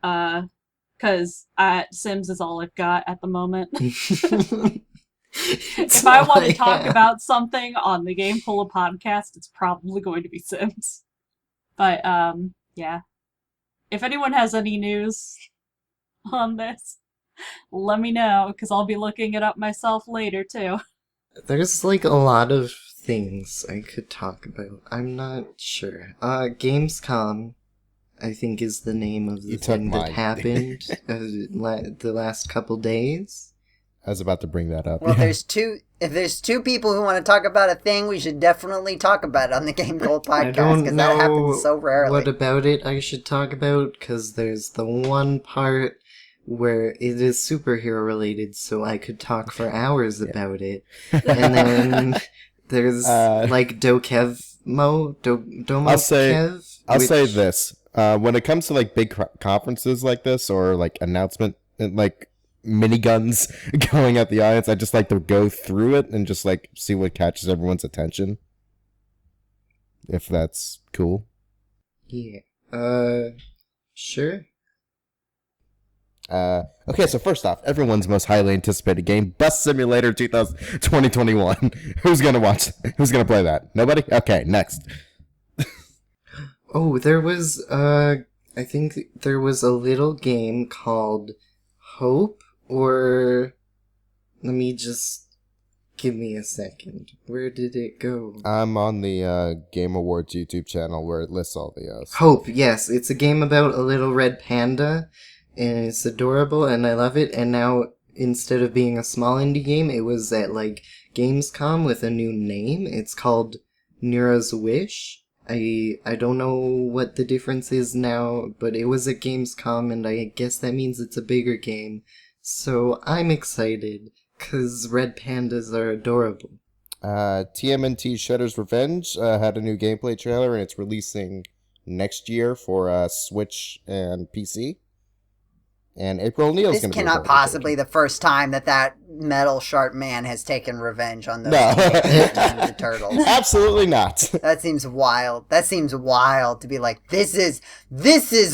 because Sims is all I've got at the moment. If I want to talk about something on the Game Full of podcast, it's probably going to be Sims. But, yeah. If anyone has any news on this, let me know, because I'll be looking it up myself later, too. There's, like, a lot of things I could talk about. I'm not sure. Gamescom, I think, is the name of the thing that happened the last couple days. I was about to bring that up. Well, if there's two people who want to talk about a thing, we should definitely talk about it on the Game Gold podcast, because that happens so rarely. What about it I should talk about? Because there's the one part where it is superhero related, so I could talk for hours about it. And then there's like Dokevmo, I'll say this. When it comes to like big conferences like this, or like announcement, like miniguns going at the audience, I just like to go through it and just like see what catches everyone's attention, if that's cool. Yeah. Sure. Okay, so first off, everyone's most highly anticipated game, Bus Simulator 2021. Who's gonna play that? Nobody? Okay, next. Oh, there was I think there was a little game called Hope, or let me just give me a second. Where did it go? I'm on the Game Awards YouTube channel where it lists all the Hope, yes. It's a game about a little red panda, and it's adorable, and I love it. And now, instead of being a small indie game, it was at, like, Gamescom with a new name. It's called Nura's Wish. I don't know what the difference is now, but it was at Gamescom, and I guess that means it's a bigger game. So I'm excited, because red pandas are adorable. TMNT Shredder's Revenge had a new gameplay trailer, and it's releasing next year for Switch and PC. And April O'Neil's going to be... This cannot possibly the first time that metal sharp man has taken revenge on those Ninja Turtles. Absolutely not. That seems wild. That seems wild to be like, this is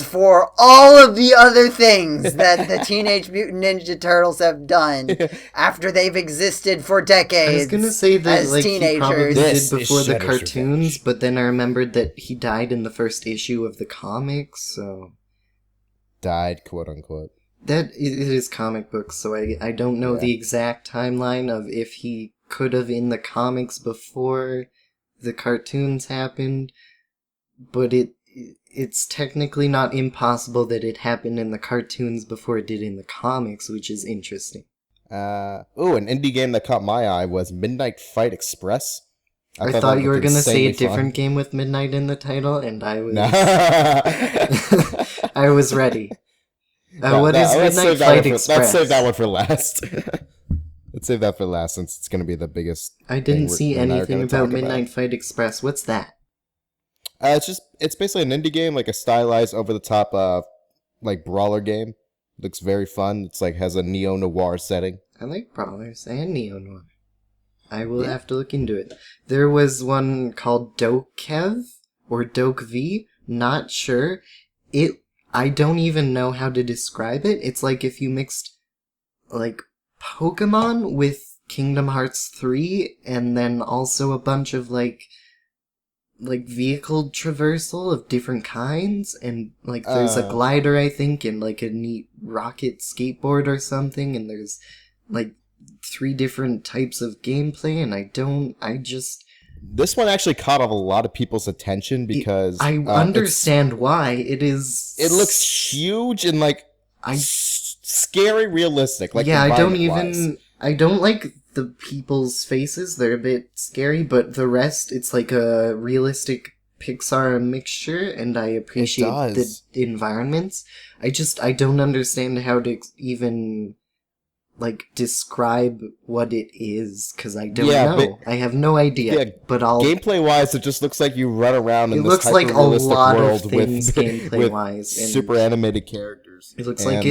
for all of the other things that the Teenage Mutant Ninja Turtles have done after they've existed for decades. I was going to say that like teenagers. He probably did before the cartoons, but then I remembered that he died in the first issue of the comics, so... Died, quote unquote. That it is comic books, so I don't know the exact timeline of if he could have in the comics before the cartoons happened, but it's technically not impossible that it happened in the cartoons before it did in the comics, which is interesting. An indie game that caught my eye was Midnight Fight Express. I thought you were going to say a different game with midnight in the title, and I was... I was ready. What is Midnight Fight Express? Let's save that one for last. Let's save that for last since it's going to be the biggest. I didn't see anything about Midnight Fight Express. What's that? It's basically an indie game, like a stylized, over the top, like brawler game. Looks very fun. It's like has a neo noir setting. I like brawlers and neo noir. I will have to look into it. There was one called Dokev or Doke V. Not sure. I don't even know how to describe it. It's like if you mixed like Pokémon with Kingdom Hearts 3 and then also a bunch of like vehicle traversal of different kinds, and like there's a glider, I think, and like a neat rocket skateboard or something, and there's like 3 different types of gameplay, and this one actually caught a lot of people's attention because I understand why. It looks huge and like scary realistic. Like, yeah, I don't like the people's faces. They're a bit scary, but the rest, it's like a realistic Pixar mixture, and I appreciate the environments. I don't understand how to even like describe what it is, because I don't know. I have no idea. But gameplay wise, it just looks like you run around in this like a lot world of things gameplay wise, super animated characters. It looks like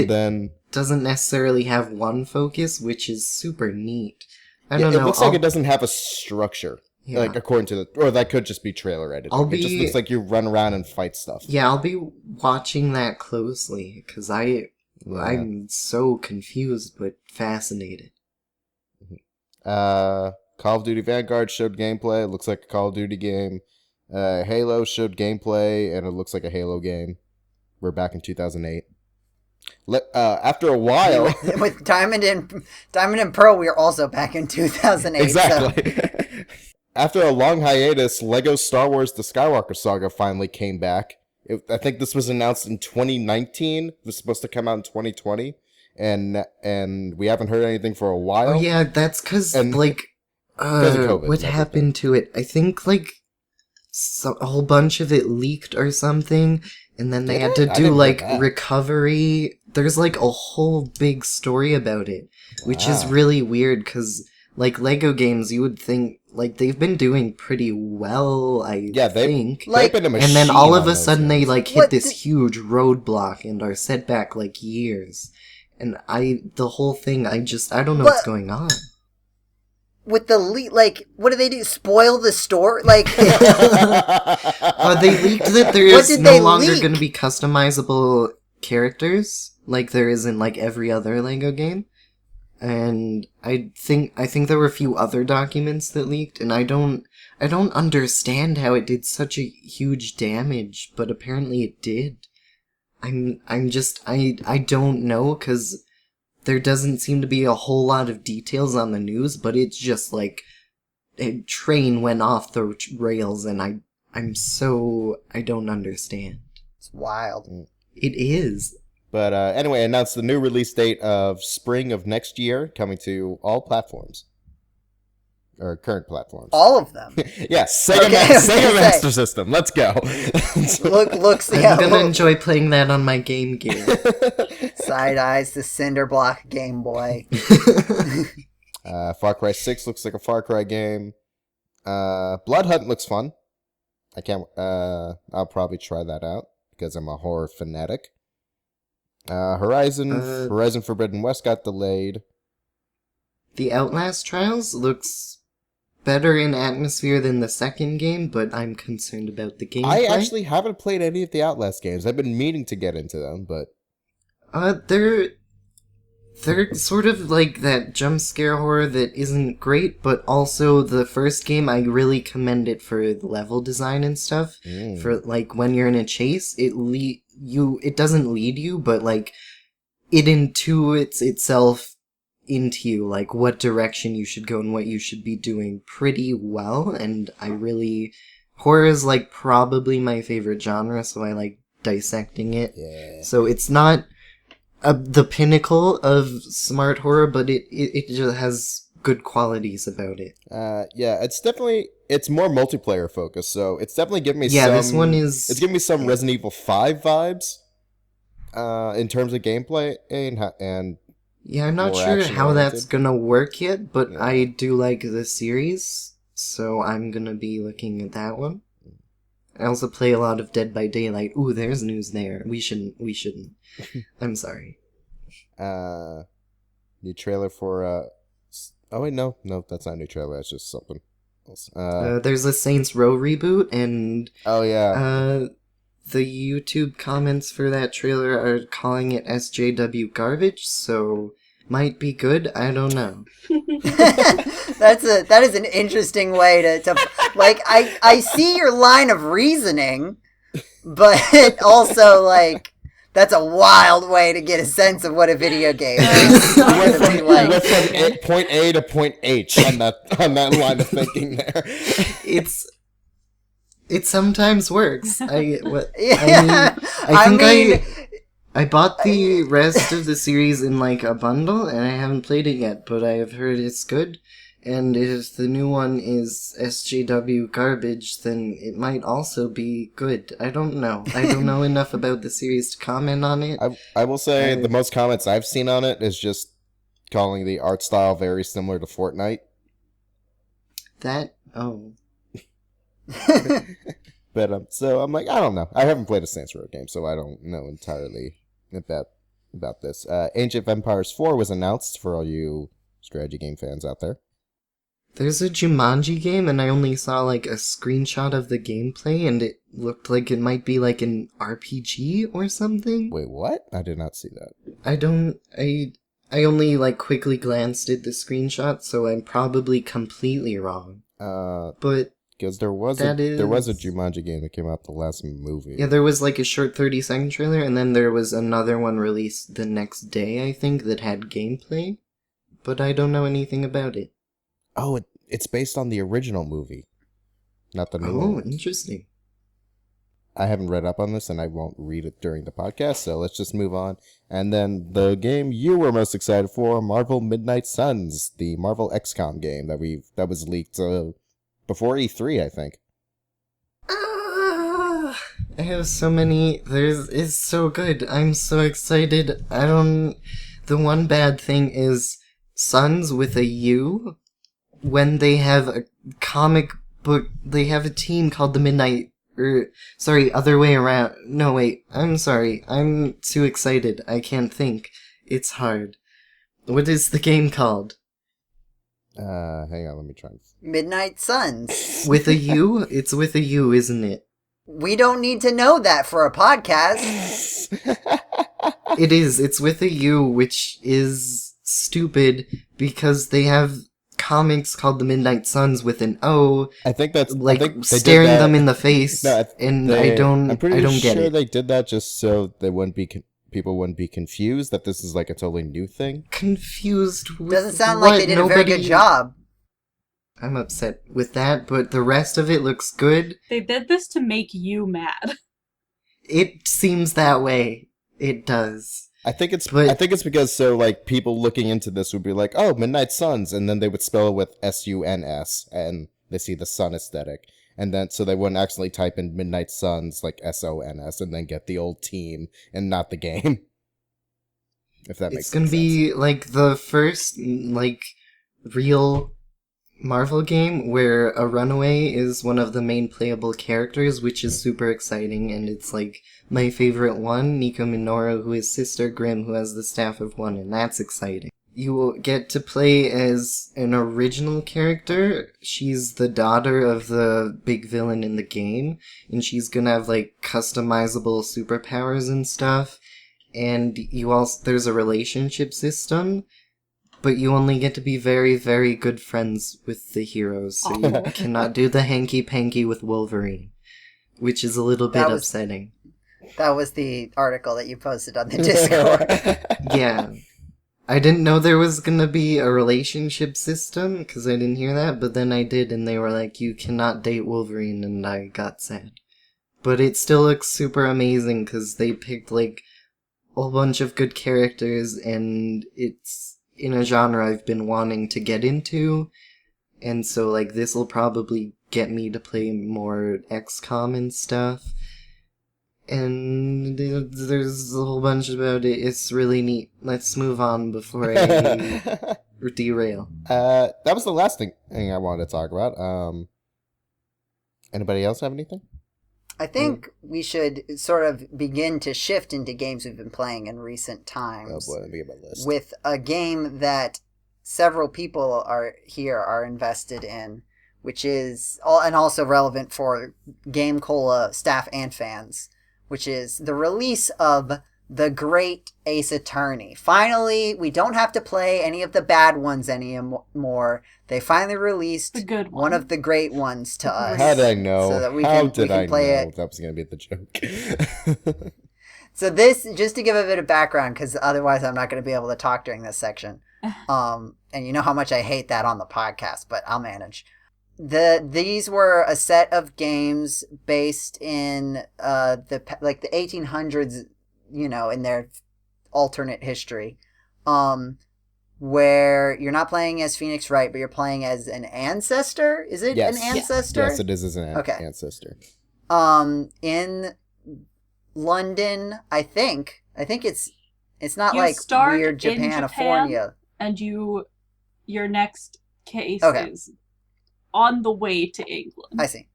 doesn't necessarily have one focus, which is super neat. I don't know. It looks like it doesn't have a structure. Yeah. Like, according to or that could just be trailer editing. It just looks like you run around and fight stuff. Yeah, I'll be watching that closely, because I'm so confused but fascinated. Call of Duty Vanguard showed gameplay. It looks like a Call of Duty game. Halo showed gameplay, and it looks like a Halo game. We're back in 2008. After a while, with Diamond and Pearl, we are also back in 2008. Exactly. So. After a long hiatus, Lego Star Wars: The Skywalker Saga finally came back. I think this was announced in 2019. It was supposed to come out in 2020, and we haven't heard anything for a while. Oh yeah, that's because COVID, what happened to it? I think like a whole bunch of it leaked or something, and then they had to do like recovery. There's like a whole big story about it, which is really weird because like Lego games, you would think like they've been doing pretty well. I think, like, and then all of a sudden they like hit this huge roadblock and are set back like years. And the whole thing, I don't know what's going on. With the like, what do they do? Spoil the story? Like, they leaked that there is no longer going to be customizable characters like there is in like every other Lego game. And I think there were a few other documents that leaked, and I don't understand how it did such a huge damage, but apparently it did. I don't know, because there doesn't seem to be a whole lot of details on the news, but it's just like a train went off the rails, and I don't understand. It's wild. It is. But anyway, announced the new release date of spring of next year, coming to all platforms. Or current platforms. All of them? Yes, Sega Master System. Let's go. I'm going to enjoy playing that on my Game Gear. Side eyes to Cinder Block Game Boy. Far Cry 6 looks like a Far Cry game. Blood Hunt looks fun. I'll probably try that out, because I'm a horror fanatic. Horizon Forbidden West got delayed. The Outlast Trials looks better in atmosphere than the second game, but I'm concerned about the gameplay. I actually haven't played any of the Outlast games. I've been meaning to get into them, but they're sort of like that jump scare horror that isn't great, but also the first game, I really commend it for the level design and stuff. For like when you're in a chase, it doesn't lead you, but like it intuits itself into you, like what direction you should go and what you should be doing pretty well. And horror is like probably my favorite genre, so I like dissecting it. Yeah. So it's not the pinnacle of smart horror, but it just has good qualities about it. It's more multiplayer focused, so it's definitely giving me this one is... It's giving me some Resident Evil 5 vibes. in terms of gameplay and Yeah, I'm not more sure how that's action-oriented. gonna work yet, but Yeah. I do like the series, so I'm gonna be looking at that one. I also play a lot of Dead by Daylight. Ooh, there's news there. We shouldn't. I'm sorry. New trailer for oh wait, no, that's not a new trailer. That's just something else. There's a Saints Row reboot, and Oh yeah, the YouTube comments for that trailer are calling it SJW garbage, so might be good. I don't know. That is an interesting way to like I see your line of reasoning, but also like that's a wild way to get a sense of what a video game is. you went from, You like- you went from point A to point H on that line of thinking there. It sometimes works. Yeah, I think I bought the rest of the series in like a bundle, and I haven't played it yet, but I have heard it's good. And if the new one is SJW garbage, then it might also be good. I don't know. I don't know enough about the series to comment on it. I will say the most comments I've seen on it is just calling the art style very similar to Fortnite. But so I'm like, I don't know. I haven't played a Saints Row game, so I don't know entirely about this. Ancient of Empires 4 was announced for all you strategy game fans out there. There's a Jumanji game, and I only saw like a screenshot of the gameplay, and it looked like it might be like an RPG or something. Wait, what? I did not see that. I only like quickly glanced at the screenshot, so I'm probably completely wrong. But because there was a Jumanji game that came out the last movie. Yeah, there was like a short 30-second trailer, and then there was another one released the next day, I think, that had gameplay. But I don't know anything about it. Oh, it's based on the original movie, not the new one. Oh, interesting. I haven't read up on this, and I won't read it during the podcast, so let's just move on. And then the game you were most excited for, Marvel Midnight Suns, the Marvel XCOM game that was leaked before E3, I think. I have so many. It's so good. I'm so excited. The one bad thing is Suns with a U. When they have a comic book, they have a team called the Midnight. Other way around. No, wait. I'm sorry. I'm too excited. I can't think. It's hard. What is the game called? Hang on, let me try. Midnight Suns. With a U? It's with a U, isn't it? We don't need to know that for a podcast. It is. It's with a U, which is stupid because they have comics called the Midnight Suns with an O. I think that's like I think they staring did that. them in the face, No, I'm pretty sure get it. they did that just so they wouldn't be people wouldn't be confused that this is like a totally new thing. Confused. With Doesn't sound what? like they did a very good job. I'm upset with that, but the rest of it looks good. They did this to make you mad. It seems that way. It does. I think it's because so like people looking into this would be like, oh, Midnight Suns, and then they would spell it with SUNS, and they see the sun aesthetic, and then so they wouldn't actually type in Midnight Suns like SONS, and then get the old team and not the game. If that makes sense. It's gonna be like the first like real Marvel game where a runaway is one of the main playable characters, which is super exciting, and it's like my favorite one, Nico Minoru, who is Sister Grimm, who has the Staff of One, and that's exciting. You will get to play as an original character. She's the daughter of the big villain in the game, and she's gonna have like customizable superpowers and stuff, and there's a relationship system. But you only get to be very, very good friends with the heroes, so you cannot do the hanky-panky with Wolverine, which is a little bit upsetting. That was the article that you posted on the Discord. Yeah. I didn't know there was gonna be a relationship system, because I didn't hear that, but then I did, and they were like, you cannot date Wolverine, and I got sad. But it still looks super amazing, because they picked, like, a whole bunch of good characters, and it's in a genre I've been wanting to get into, and so like this'll probably get me to play more XCOM and stuff. and there's a whole bunch about it. It's really neat. Let's move on before I derail. That was the last thing I wanted to talk about. Anybody else have anything? I think we should sort of begin to shift into games we've been playing in recent times. Oh boy, let me get my list. With a game that several people are invested in, which is also relevant for Game Cola staff and fans, which is the release of the great Ace Attorney. Finally, we don't have to play any of the bad ones anymore. They finally released The good one of the great ones to us. How did I know? So that we How can did I play know it. that was going to be the joke? So this, just to give a bit of background, because otherwise I'm not going to be able to talk during this section. And you know how much I hate that on the podcast, but I'll manage. These were a set of games based in the 1800s, in their alternate history, where you're not playing as Phoenix Wright, but you're playing as an ancestor. Is it Yes. an ancestor? Yes, it is as an ancestor. In London, I think it's not You like start weird in Japanofornia. And your next case Okay. is on the way to England. I see.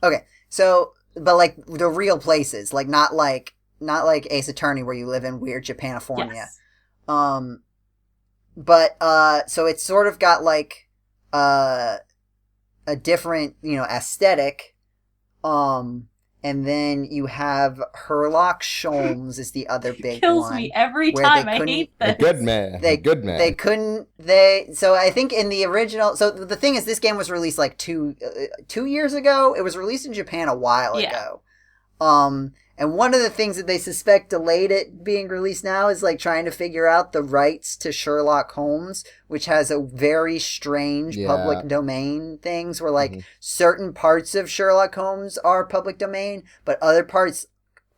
Okay, so but like the real places, like not like Ace Attorney where you live in weird Japanofornia. Yes. But so it's sort of got like a different aesthetic. And then you have Herlock Sholmes is the other big Kills one. me every where time. they I couldn't- hate A this. good man. A good man. So I think in the original, so the thing is, this game was released like 2 years ago. It was released in Japan a while ago. And one of the things that they suspect delayed it being released now is like trying to figure out the rights to Sherlock Holmes, which has a very strange public domain things where like certain parts of Sherlock Holmes are public domain, but other parts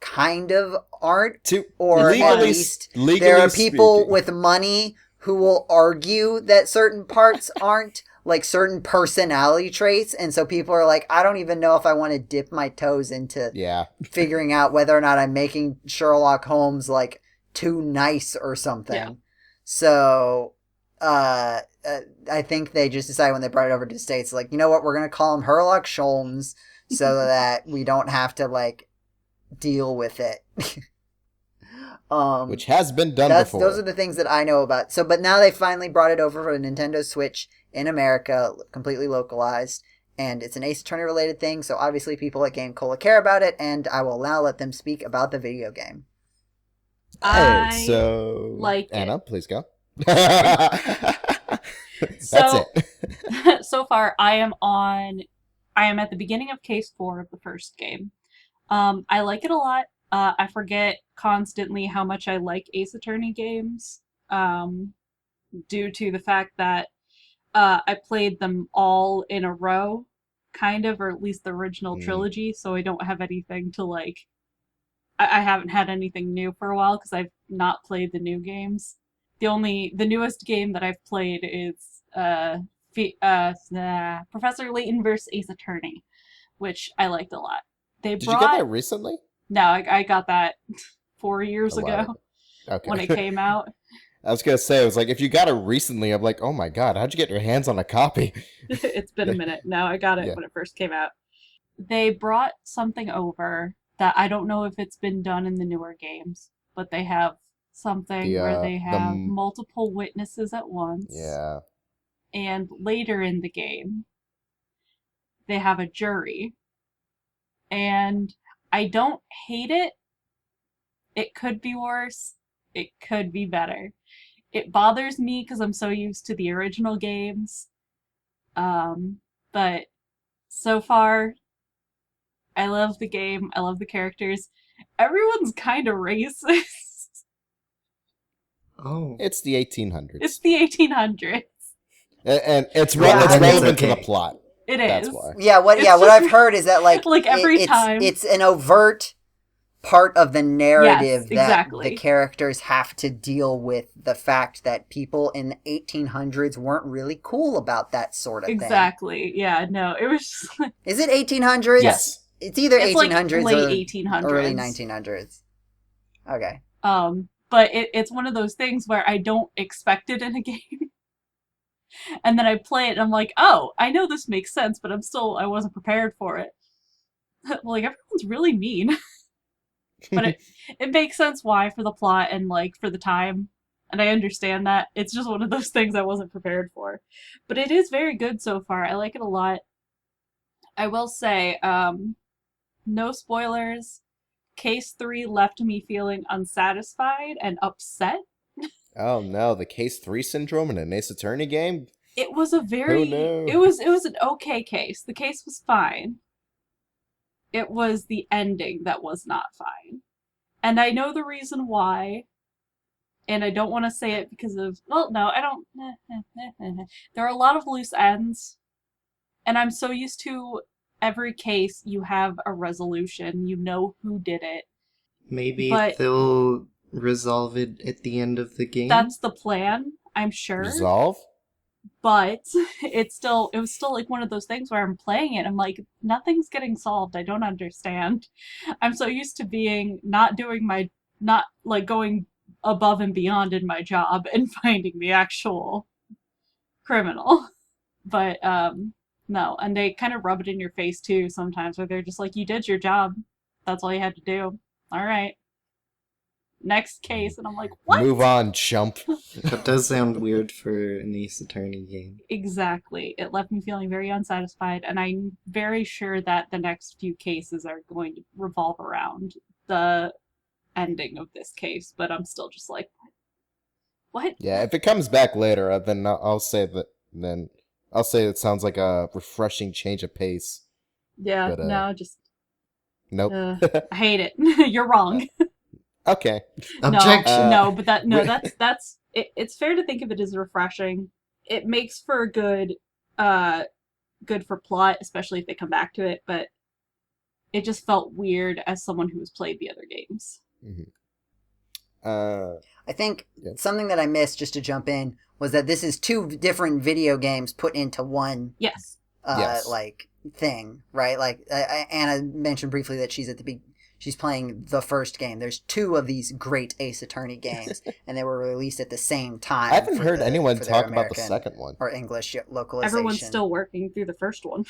kind of aren't. Or at least there are people with money who will argue that certain parts aren't, like certain personality traits, and so people are like, I don't even know if I want to dip my toes into figuring out whether or not I'm making Sherlock Holmes like too nice or something. Yeah. So I think they just decided when they brought it over to the States, like, you know what, we're gonna call him Herlock Sholmes so that we don't have to like deal with it. Which has been done before. Those are the things that I know about. So, but now they finally brought it over for a Nintendo Switch in America, completely localized, and it's an Ace Attorney related thing, so obviously people at Game Cola care about it, and I will now let them speak about the video game. So like Anna, please go. That's it. So far, I am at the beginning of Case 4 of the first game. I like it a lot. I forget constantly how much I like Ace Attorney games, due to the fact that I played them all in a row, kind of, or at least the original trilogy, so I don't have anything to like... I haven't had anything new for a while because I've not played the new games. The newest game that I've played is Professor Layton vs. Ace Attorney, which I liked a lot. Did you get that recently? No, I got that 4 years ago when it came out. I was going to say, I was like, if you got it recently, I'm like, oh my god, how'd you get your hands on a copy? It's been a minute. No, I got it when it first came out. They brought something over that I don't know if it's been done in the newer games, but they have something where they have multiple witnesses at once. Yeah. And later in the game, they have a jury. And I don't hate it. It could be worse. It could be better. It bothers me because I'm so used to the original games. But so far, I love the game. I love the characters. Everyone's kind of racist. Oh. It's the 1800s. It's the 1800s. And it's relevant to the plot. It is. That's why. Yeah, what I've heard is that like every time it's an overt part of the narrative that exactly. the characters have to deal with the fact that people in the 1800s weren't really cool about that sort of thing. Exactly. Yeah, no, it was just like... Is it 1800s? Yes. It's either It's like 1800s late or 1800s. early 1900s. Okay. But it's one of those things where I don't expect it in a game. And then I play it and I'm like, oh, I know this makes sense, but I wasn't prepared for it. Like, everyone's really mean. But it makes sense why for the plot and, like, for the time. And I understand that. It's just one of those things I wasn't prepared for. But it is very good so far. I like it a lot. I will say, no spoilers. Case 3 left me feeling unsatisfied and upset. Oh no, the Case 3 syndrome in an Ace Attorney game? It was a very Oh no. it was an okay case. The case was fine. It was the ending that was not fine. And I know the reason why. And I don't want to say it because of, well, no, I don't. There are a lot of loose ends. And I'm so used to every case you have a resolution. You know who did it. Maybe But they'll resolve it at the end of the game? that's the plan, I'm sure. Resolve? But it was still like one of those things where I'm playing it, I'm like, nothing's getting solved. I don't understand. I'm so used to not going above and beyond in my job and finding the actual criminal. But no, and they kind of rub it in your face too sometimes, where they're just like, you did your job. That's all you had to do. All right. Next case. And I'm like, what? Move on, chump. That does sound weird for an Ace Attorney game. Exactly. It left me feeling very unsatisfied, and I'm very sure that the next few cases are going to revolve around the ending of this case, but I'm still just like, what? Yeah, if it comes back later, then I'll say that. Then I'll say it sounds like a refreshing change of pace. Yeah, But, no, just Nope. I hate it. You're wrong. Okay. Objection! That's it's fair to think of it as refreshing. It makes for good for plot, especially if they come back to it, but it just felt weird as someone who has played the other games. Mm-hmm. I think something that I missed, just to jump in, was that this is two different video games put into one. Yes. Yes. Like thing, right? Like Anna mentioned briefly that she's playing the first game. There's two of these great Ace Attorney games, and they were released at the same time. I haven't heard anyone talk about the second one or English localization. Everyone's still working through the first one.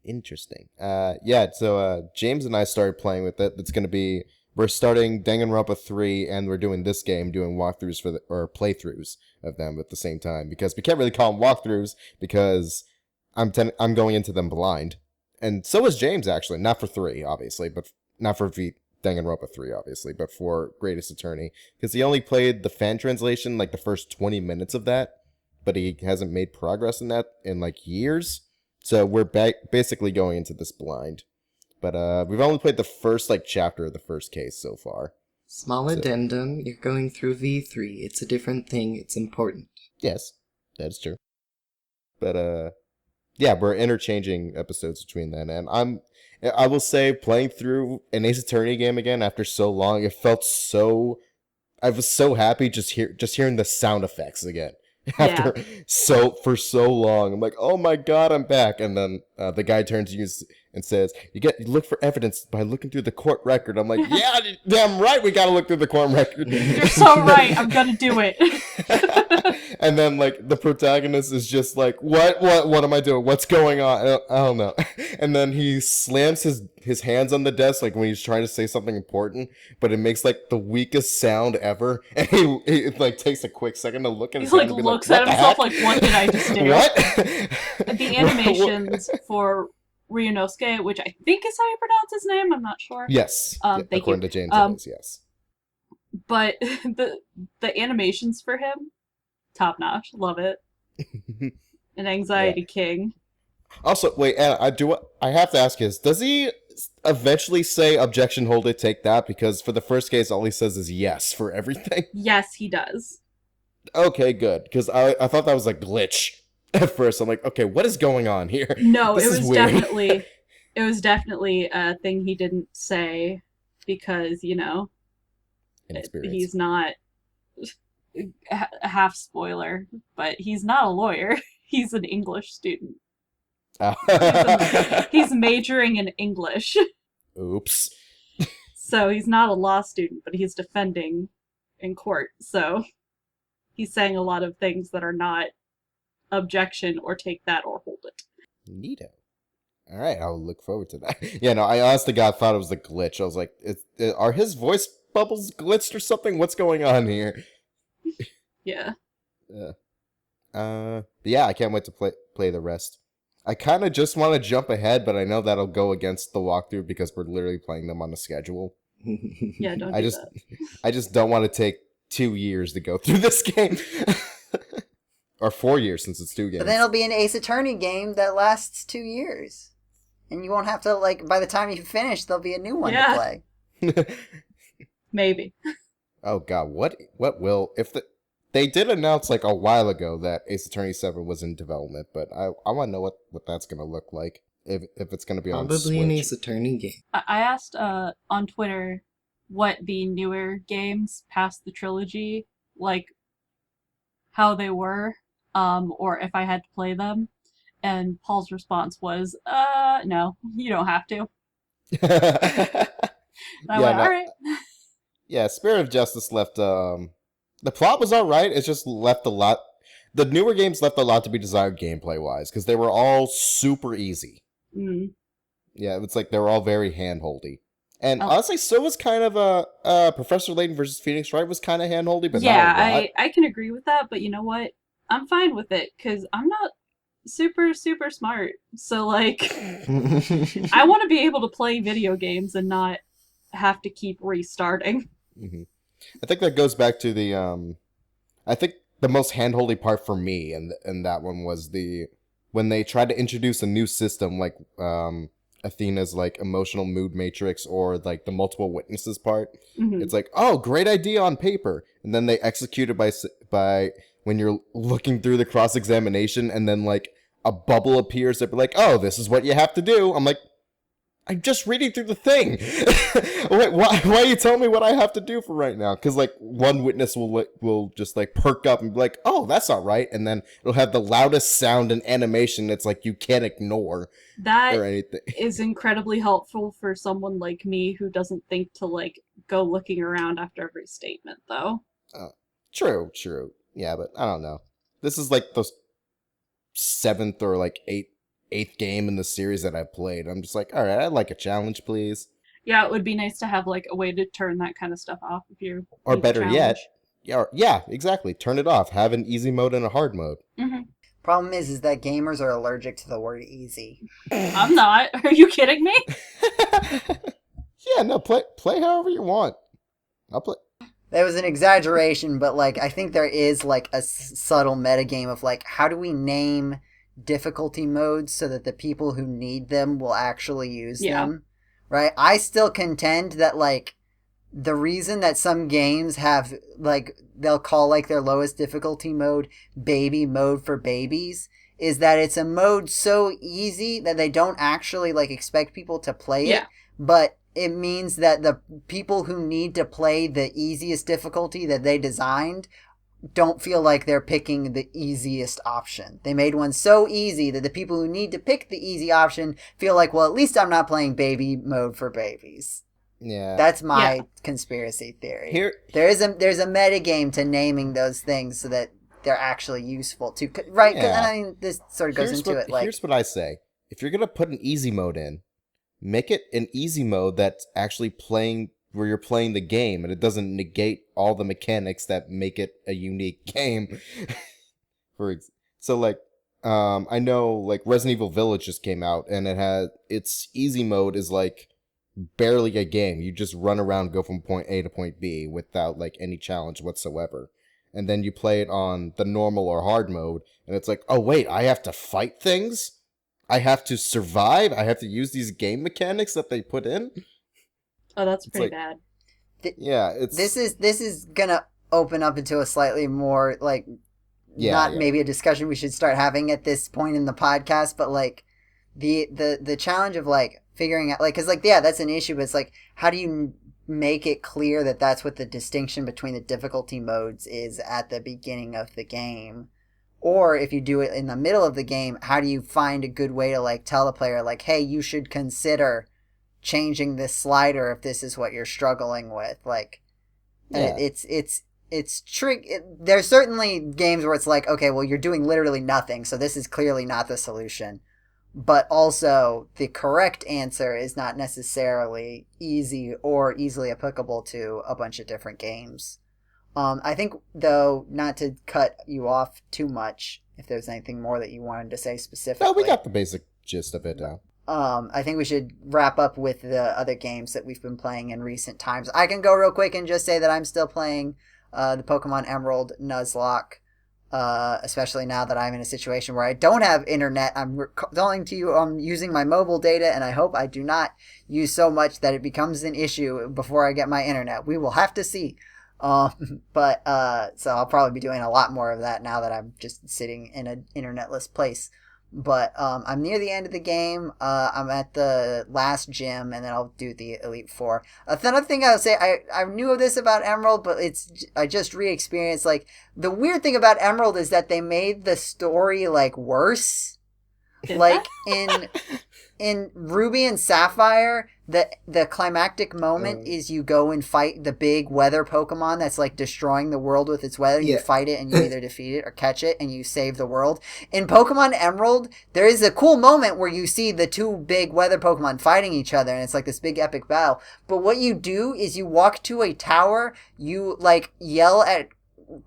Interesting. So James and I started playing with it. We're starting Danganronpa 3, and we're doing this game, doing walkthroughs or playthroughs of them at the same time, because we can't really call them walkthroughs, because I'm going into them blind. And so is James, actually. Not for 3, obviously, but not for Danganronpa 3, obviously, but for Greatest Attorney, because he only played the fan translation, like the first 20 minutes of that, but he hasn't made progress in that in, like, years. So we're basically going into this blind. But we've only played the first chapter of the first case so far. Small addendum, you're going through V3. It's a different thing, it's important. Yes, that's true. But we're interchanging episodes between then, and I will say, playing through an Ace Attorney game again after so long, it felt so... I was so happy just hearing the sound effects again. For so long. I'm like, oh my god, I'm back. And then the guy turns to you and says, you look for evidence by looking through the court record. I'm like, yeah, damn right, we gotta look through the court record. You're so right, I'm gonna do it. And then the protagonist is just like, what am I doing? What's going on? I don't know. And then he slams his hands on the desk when he's trying to say something important, but it makes the weakest sound ever. And he takes a quick second to look at his hand and looks at himself like, what did I just do? What? The animations for Ryunosuke, which I think is how you pronounce his name, I'm not sure. Yes. According to James, it is, yes. But the animations for him, top notch, love it. An anxiety king. Also, wait, Anna, I have to ask does he eventually say objection, hold it, take that? Because for the first case, all he says is yes for everything. Yes, he does. Okay, good. Because I thought that was a glitch at first. I'm like, okay, what is going on here? No, it was definitely a thing he didn't say because, he's not a half spoiler, but he's not a lawyer. He's an English student. He's majoring in English. Oops. So he's not a law student, but he's defending in court. So he's saying a lot of things that are not objection or take that or hold it. Neato. All right, I'll look forward to that. Yeah, no, I honestly thought it was a glitch. I was like, are his voice bubbles glitched or something? What's going on here? Yeah. Yeah, I can't wait to play the rest. I kind of just want to jump ahead, but I know that'll go against the walkthrough because we're literally playing them on a schedule. Yeah, don't do that. I just don't want to take 2 years to go through this game. Or 4 years since it's 2 games. But then it'll be an Ace Attorney game that lasts 2 years. And you won't have to, like, by the time you finish, there'll be a new one to play. Maybe. Oh god, what will, they did announce like a while ago that Ace Attorney 7 was in development, but I want to know what that's going to look like, if it's going to be on Switch. Probably an Ace Attorney game. I asked on Twitter what the newer games past the trilogy, like, how they were, or if I had to play them, and Paul's response was, no, you don't have to. I went, alright. Yeah, Spirit of Justice left, the plot was alright, it just left a lot, the newer games left a lot to be desired gameplay-wise, because they were all super easy. Mm. Yeah, it's like they were all very hand-holdy. And honestly, so was kind of Professor Layton versus Phoenix Wright was kind of hand-holdy, but yeah, not a lot. I can agree with that, but you know what? I'm fine with it, because I'm not super, super smart. So, like, I want to be able to play video games and not have to keep restarting. Mm-hmm. I think that goes back to the, I think the most hand-holdy part for me in that one was when they tried to introduce a new system, like, Athena's like emotional mood matrix or like the multiple witnesses part. Mm-hmm. It's like, oh, great idea on paper, and then they execute it by when you're looking through the cross-examination and then like a bubble appears that be like, oh, this is what you have to do. I'm like, I'm just reading through the thing. Wait, why are you telling me what I have to do for right now? Because like one witness will just like perk up and be like, oh, that's all right, and then it'll have the loudest sound and animation that's like you can't ignore. That or anything. Is incredibly helpful for someone like me who doesn't think to like go looking around after every statement, though. True. Yeah, but I don't know. This is like the 7th or like 8th game in the series that I've played. I'm just like, all right, I'd like a challenge, please. Yeah, it would be nice to have like a way to turn that kind of stuff off if you. Or better yet, yeah, exactly. Turn it off. Have an easy mode and a hard mode. Mm-hmm. Problem is that gamers are allergic to the word easy. I'm not. Are you kidding me? Yeah, no, play however you want. I'll play. That was an exaggeration, but like I think there is like a subtle metagame of like how do we name difficulty modes so that the people who need them will actually use them, right? I still contend that like the reason that some games have like they'll call like their lowest difficulty mode baby mode for babies is that it's a mode so easy that they don't actually like expect people to play it, but it means that the people who need to play the easiest difficulty that they designed don't feel like they're picking the easiest option. They made one so easy that the people who need to pick the easy option feel like, well, at least I'm not playing baby mode for babies. Yeah. That's my conspiracy theory. There's a metagame to naming those things so that they're actually useful too. Right? Because I mean, this sort of goes into it. Like, here's what I say. If you're going to put an easy mode in, make it an easy mode that's actually playing where you're playing the game and it doesn't negate all the mechanics that make it a unique game. So like, I know like Resident Evil Village just came out and it had its easy mode is like barely a game. You just run around, go from point A to point B without like any challenge whatsoever. And then you play it on the normal or hard mode and it's like, oh wait, I have to fight things? I have to survive? I have to use these game mechanics that they put in? Oh, that's pretty bad. This is gonna open up into a slightly more like maybe a discussion we should start having at this point in the podcast, but like the challenge of like figuring out like because like that's an issue, but it's like how do you make it clear that that's what the distinction between the difficulty modes is at the beginning of the game, Or if you do it in the middle of the game, how do you find a good way to like tell the player like, hey, you should consider changing this slider if this is what you're struggling with. Like, Yeah. it's trick. There's certainly games where it's like, okay, well, you're doing literally nothing, so this is clearly not the solution. But also, the correct answer is not necessarily easy or easily applicable to a bunch of different games. I think, though, not to cut you off too much, if there's anything more that you wanted to say specifically. No, we got the basic gist of it now. I think we should wrap up with the other games that we've been playing in recent times. I can go real quick and just say that I'm still playing the Pokemon Emerald Nuzlocke, especially now that I'm in a situation where I don't have internet. I'm calling to you, I'm using my mobile data, and I hope I do not use so much that it becomes an issue before I get my internet. We will have to see. So I'll probably be doing a lot more of that now that I'm just sitting in an internetless place. But I'm near the end of the game. I'm at the last gym, and then I'll do the Elite Four. Another thing I would say, I knew of this about Emerald, but I just re-experienced, like, the weird thing about Emerald is that they made the story, like, worse. Like, in Ruby and Sapphire, the climactic moment is you go and fight the big weather Pokemon that's like destroying the world with its weather. You fight it and you either defeat it or catch it and you save the world. In Pokemon Emerald, there is a cool moment where you see the two big weather Pokemon fighting each other and it's like this big epic battle. But what you do is you walk to a tower, you like yell at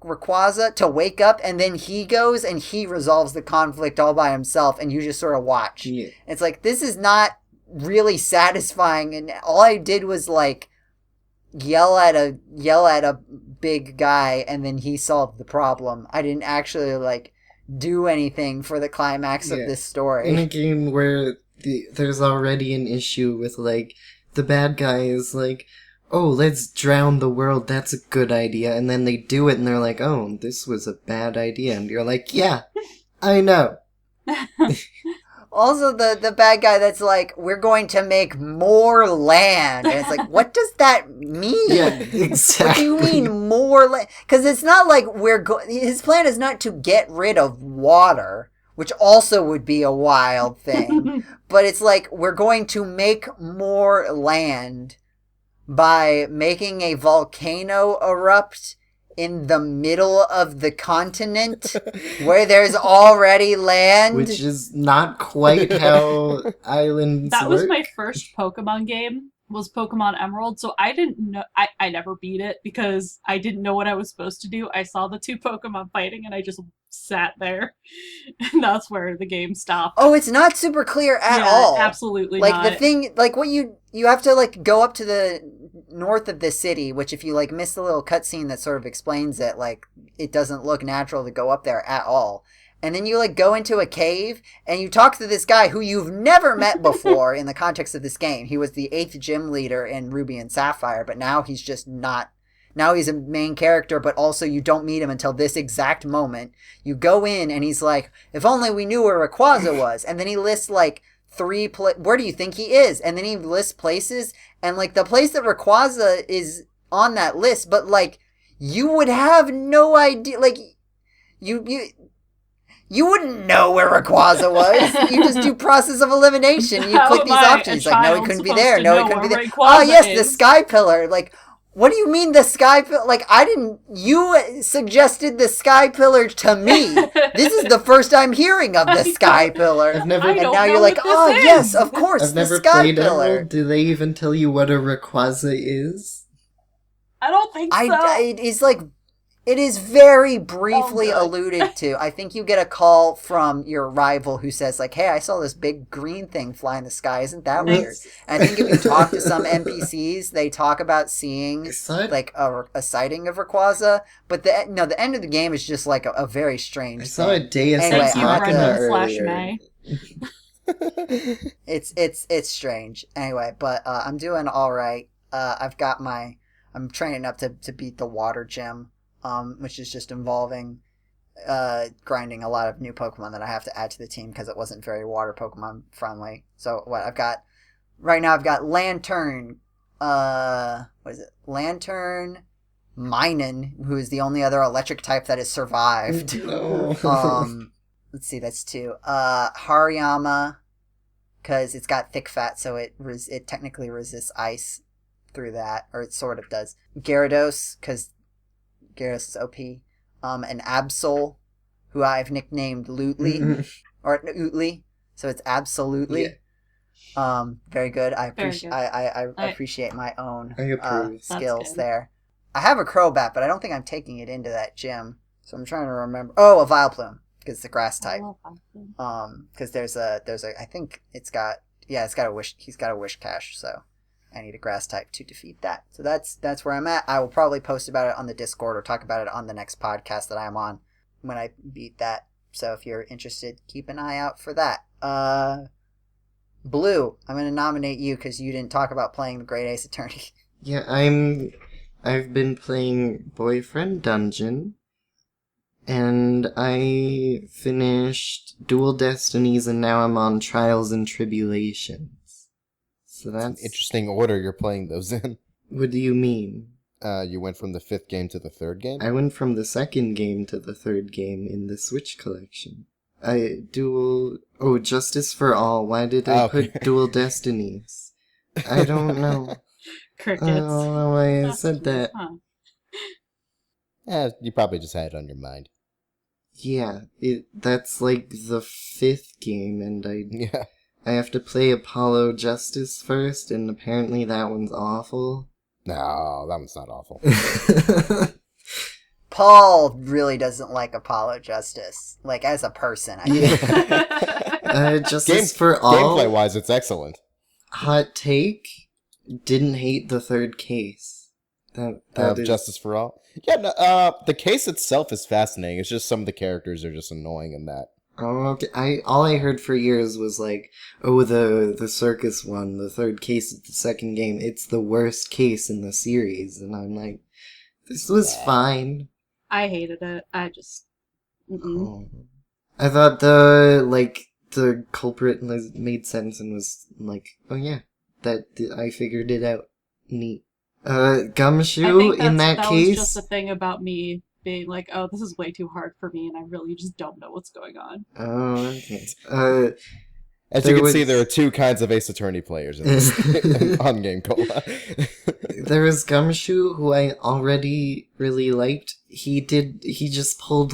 Rayquaza to wake up, and then he goes and he resolves the conflict all by himself, and you just sort of watch. Yeah. It's like, this is not really satisfying, and all I did was like yell at a big guy, and then he solved the problem. I didn't actually like do anything for the climax of this story. In a game where there's already an issue with like the bad guy is like, oh, let's drown the world, that's a good idea. And then they do it and they're like, oh, this was a bad idea. And you're like, yeah, I know. Also, the bad guy that's like, we're going to make more land. And it's like, what does that mean? Yeah, exactly. What do you mean more land? Because it's not like his plan is not to get rid of water, which also would be a wild thing. But it's like, we're going to make more land by making a volcano erupt in the middle of the continent where there's already land. Which is not quite how islands That work. was my first Pokemon game, was Pokemon Emerald, so I didn't know, I never beat it because I didn't know what I was supposed to do. I saw the two Pokemon fighting and I just sat there. And that's where the game stopped. Oh, it's not super clear at all. Absolutely like, not. Like, the thing, like, what you have to, like, go up to the north of the city, which if you, like, miss the little cutscene that sort of explains it, like, it doesn't look natural to go up there at all. And then you, like, go into a cave, and you talk to this guy who you've never met before in the context of this game. He was the 8th gym leader in Ruby and Sapphire, but now he's just not. Now he's a main character, but also you don't meet him until this exact moment. You go in, and he's like, if only we knew where Rayquaza was. And then he lists, like, where do you think he is? And then he lists places, and, like, the place that Rayquaza is on that list, but, like, you would have no idea, like, you wouldn't know where Rayquaza was. You just do process of elimination. You click these options. Like, no, he couldn't be there. No, he couldn't be there. Oh, yes, the Sky Pillar. Like, what do you mean the Sky Pillar? Like, you suggested the Sky Pillar to me. This is the first I'm hearing of the Sky Pillar. And now you're like, oh, yes, of course, I've never the Sky played Pillar. Emerald. Do they even tell you what a Rayquaza is? I don't think so. It is very briefly alluded to. I think you get a call from your rival who says, like, hey, I saw this big green thing fly in the sky. Isn't that weird? And I think if you talk to some NPCs, they talk about seeing, like, a sighting of Rayquaza. But the end of the game is just, like, a very strange I saw a Deus Ex Machina earlier. It's strange. Anyway, but I'm doing all right. I'm training up to beat the water gym. Which is just involving grinding a lot of new Pokemon that I have to add to the team because it wasn't very water Pokemon friendly. So what I've got right now, I've got Lantern. What is it? Lantern, Minun, who is the only other electric type that has survived. No. Let's see, that's 2. Hariyama, because it's got thick fat, so it technically resists ice through that, or it sort of does. Gyarados, because Gyarados is OP. And Absol, who I've nicknamed Lootly, or Ootly, so it's Absolutely. Yeah. Very good. I Very appreciate. good. I appreciate my own I approve. skills good. there. I have a Crobat, but I don't think I'm taking it into that gym. So I'm trying to remember. Oh, a Vileplume, because it's a grass type. Because there's a I think it's got a wish. He's got a wish cache, so I need a grass type to defeat that. So that's where I'm at. I will probably post about it on the Discord or talk about it on the next podcast that I'm on when I beat that. So if you're interested, keep an eye out for that. Blue, I'm going to nominate you because you didn't talk about playing the Great Ace Attorney. Yeah, I've been playing Boyfriend Dungeon, and I finished Dual Destinies, and now I'm on Trials and Tribulations. So that's... Interesting order you're playing those in. What do you mean? You went from the 5th game to the 3rd game? I went from the 2nd game to the 3rd game in the Switch collection. Justice for All. Why did I put Dual Destinies? I don't know. Crickets. I don't know why I said that. You probably just had it on your mind. Yeah, that's like the 5th game, and Yeah. I have to play Apollo Justice first, and apparently that one's awful. No, that one's not awful. Paul really doesn't like Apollo Justice, like as a person. I think. Justice for All. Gameplay-wise, it's excellent. Hot take, didn't hate the 3rd case. That is... Justice for All? Yeah, no, the case itself is fascinating. It's just some of the characters are just annoying in that. Oh, okay. All I heard for years was like, oh, the circus one, the 3rd case is the 2nd game. It's the worst case in the series, and I'm like, this was fine. I hated it. I just... Oh. I thought the culprit made sense and was like, oh yeah, I figured it out. Neat. Gumshoe, in that case... was just a thing about me being like, oh, this is way too hard for me, and I really just don't know what's going on. Oh, okay. As you can see, there are 2 kinds of Ace Attorney players in this on-game co-op. There was Gumshoe, who I already really liked. He just pulled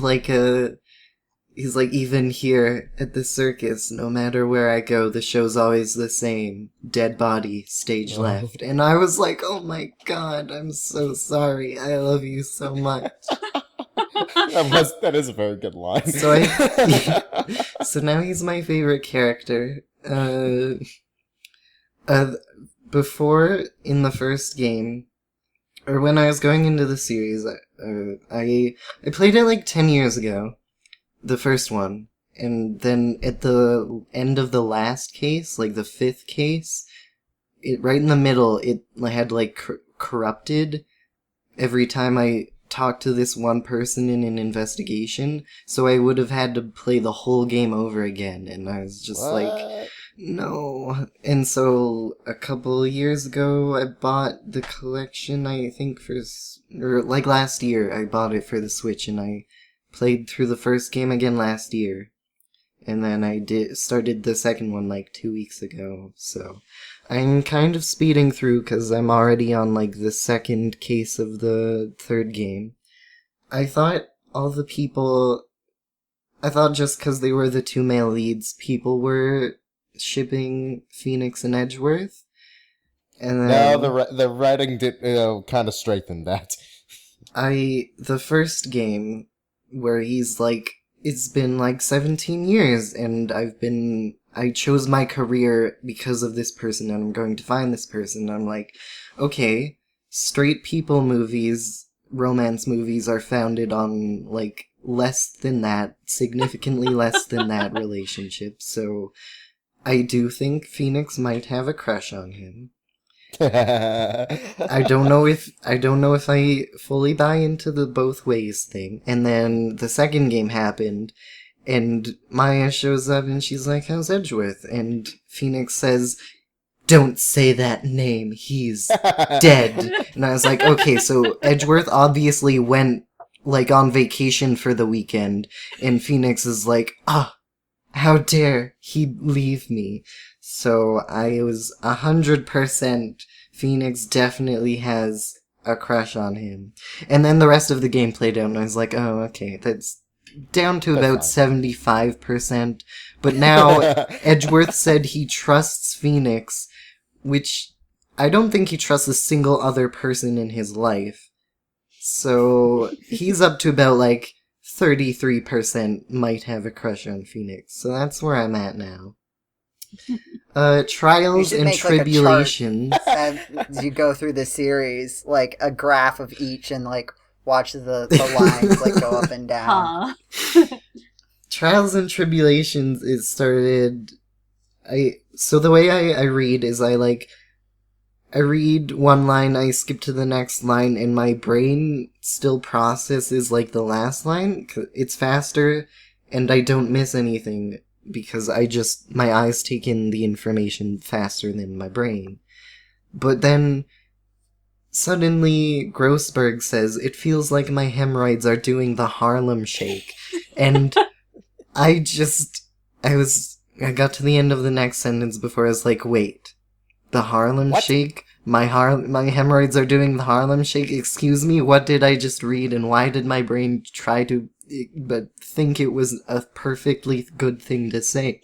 he's like, even here at the circus, no matter where I go, the show's always the same. Dead body, stage left. And I was like, oh my god, I'm so sorry. I love you so much. That is a very good line. So now he's my favorite character. Before, in the 1st game, or when I was going into the series, I played it like 10 years ago, the 1st one, and then at the end of the last case, like the 5th case, right in the middle, it had corrupted every time I talked to this one person in an investigation, so I would have had to play the whole game over again, and I was just like, no. And so a couple years ago, I bought the collection, I think last year, I bought it for the Switch, and I played through the 1st game again last year. And then I started the 2nd one 2 weeks ago, so I'm kind of speeding through because I'm already on the 2nd case of the 3rd game. I thought just because they were the 2 male leads, people were shipping Phoenix and Edgeworth. And then, no, the writing did kind of strengthened that. The 1st game, where he's it's been 17 years, and I chose my career because of this person, and I'm going to find this person. I'm like, okay, straight people movies, romance movies are founded on, less than that, significantly less than that relationship, so I do think Phoenix might have a crush on him. I don't know if I fully buy into the both ways thing. And then the 2nd game happened, and Maya shows up and she's like, how's Edgeworth? And Phoenix says, don't say that name, he's dead. And I was like, okay, so Edgeworth obviously went, like, on vacation for the weekend, and Phoenix is like, how dare he leave me? So I was 100% Phoenix definitely has a crush on him. And then the rest of the game played out, and I was like, oh, okay, that's down to about 75%. But now Edgeworth said he trusts Phoenix, which I don't think he trusts a single other person in his life. So he's up to about, like, 33% might have a crush on Phoenix. So that's where I'm at now. Trials and Tribulations. As you go through the series, like, a graph of each and, like, watch the lines, like, go up and down. Trials and Tribulations, it started... So the way I read is I read one line, I skip to the next line, and my brain still processes, like, the last line. It's faster, and I don't miss anything, because my eyes take in the information faster than my brain. But then, suddenly, Grossberg says, it feels like my hemorrhoids are doing the Harlem Shake. And I got to the end of the next sentence before I was like, wait, the Harlem Shake? My hemorrhoids are doing the Harlem Shake? Excuse me, what did I just read, and why did my brain try to think it was a perfectly good thing to say?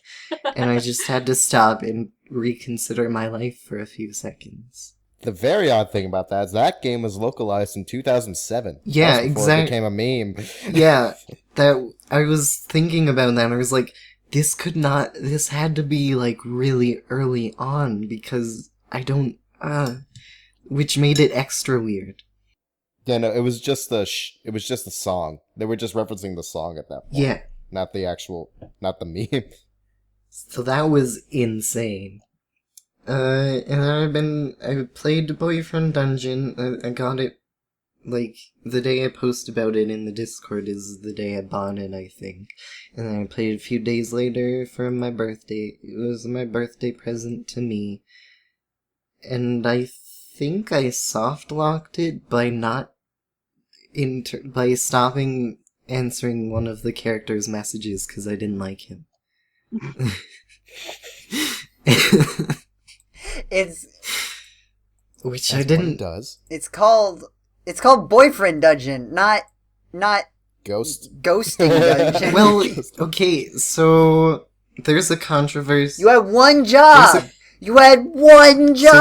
And I just had to stop and reconsider my life for a few seconds. The very odd thing about that is that game was localized in 2007. Yeah, exactly. It became a meme. Yeah, that I was thinking about that, and I was like, this had to be, like, really early on, because which made it extra weird. Yeah, no, it was just the song. They were just referencing the song at that point. Yeah. Not the meme. So that was insane. And I played Boyfriend Dungeon. I got it, like, the day I post about it in the Discord is the day I bought it, I think. And then I played it a few days later for my birthday. It was my birthday present to me. And I think I soft-locked it by by stopping answering one of the character's messages because I didn't like him. Which I didn't. Does. It's called Boyfriend Dungeon, not Ghosting Dungeon. Well, okay, so there's a controversy. You had one job. You had one job!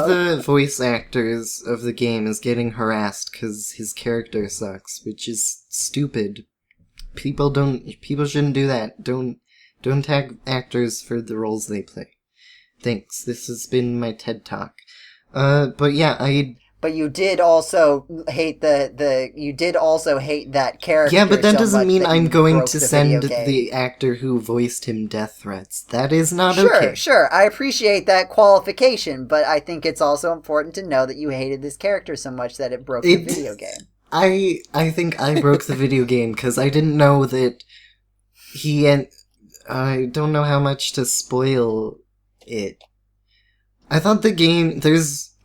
So one of the voice actors of the game is getting harassed because his character sucks, which is stupid. People shouldn't do that. Don't tag actors for the roles they play. Thanks. This has been my TED Talk. But yeah, But you did also hate that character. Yeah, but that doesn't mean I'm going to send the actor who voiced him death threats. That is not okay. Sure. I appreciate that qualification, but I think it's also important to know that you hated this character so much that it broke the video game. I think I broke the video game because I didn't know that I don't know how much to spoil it. I thought the game,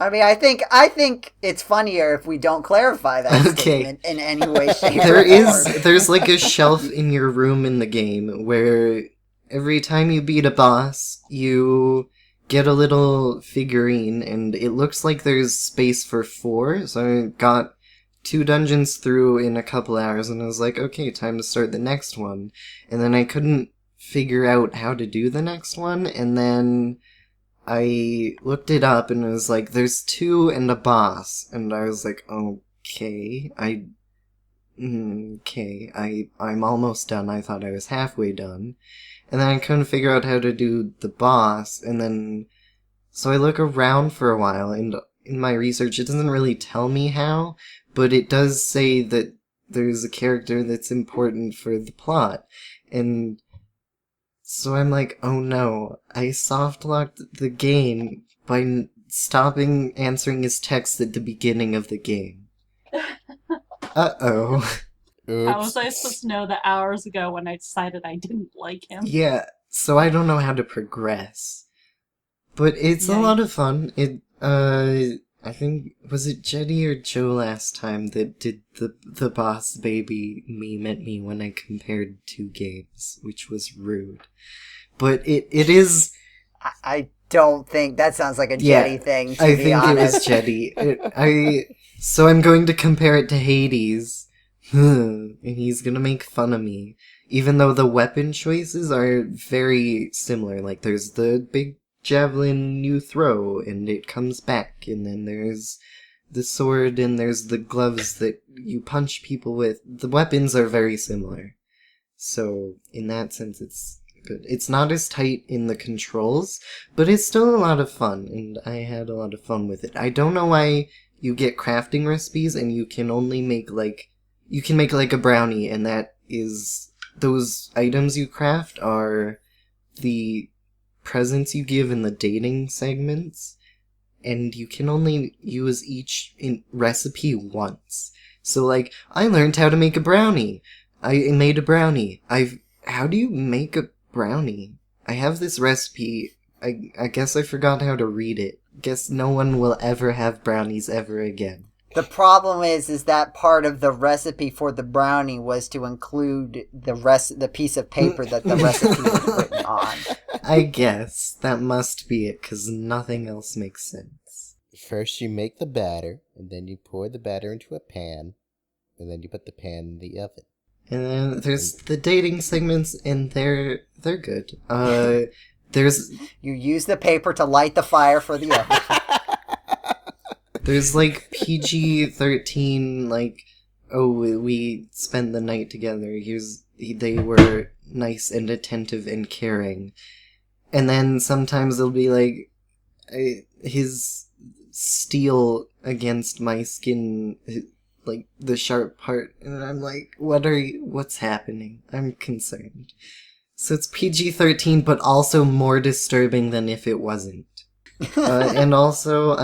I think it's funnier if we don't clarify that statement in any way, shape, or form. There's like a shelf in your room in the game where every time you beat a boss, you get a little figurine, and it looks like there's space for 4, so I got 2 dungeons through in a couple hours, and I was like, okay, time to start the next one. And then I couldn't figure out how to do the next one, and then I looked it up, and it was like, there's 2 and a boss, and I was like, okay, I'm almost done. I thought I was halfway done, and then I couldn't figure out how to do the boss, and then, so I look around for a while, and in my research, it doesn't really tell me how, but it does say that there's a character that's important for the plot, and so I'm like, oh no, I soft-locked the game by stopping answering his text at the beginning of the game. Uh-oh. Oops. How was I supposed to know that hours ago when I decided I didn't like him? Yeah, so I don't know how to progress. But it's a Yikes. lot of fun. I think, was it Jetty or Joe last time that did the Boss Baby meme at me when I compared two games, which was rude. But it is... I don't think that sounds like a Jetty thing, to be honest. It was Jetty. So I'm going to compare it to Hades, and he's gonna make fun of me. Even though the weapon choices are very similar. Like, there's the big javelin you throw, and it comes back, and then there's the sword, and there's the gloves that you punch people with. The weapons are very similar. So, in that sense, it's good. It's not as tight in the controls, but it's still a lot of fun, and I had a lot of fun with it. I don't know why you get crafting recipes, and you can only make, you can make, a brownie, and that is... Those items you craft are the presents you give in the dating segments, and you can only use each recipe once. So, I learned how to make a brownie. I made a brownie. How do you make a brownie? I have this recipe. I guess I forgot how to read it. Guess no one will ever have brownies ever again. The problem is that part of the recipe for the brownie was to include the piece of paper that the recipe was written on. I guess that must be it, because nothing else makes sense. First you make the batter, and then you pour the batter into a pan, and then you put the pan in the oven. And then there's the dating segments, and they're good. There's... You use the paper to light the fire for the oven. There's PG-13, we spend the night together. They were nice and attentive and caring. And then sometimes they'll be his steel against my skin, the sharp part. And I'm what's happening? I'm concerned. So it's PG-13, but also more disturbing than if it wasn't. And also,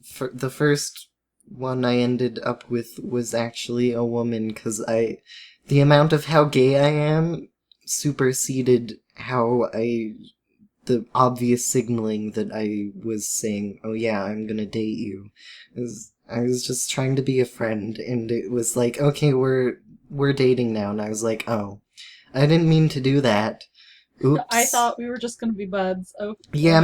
for the first one I ended up with was actually a woman, because the amount of how gay I am superseded the obvious signaling that I was saying, oh yeah, I'm gonna date you. I was just trying to be a friend, and it was okay, we're dating now, and I was oh, I didn't mean to do that. Oops. I thought we were just gonna be buds. Oh, yeah,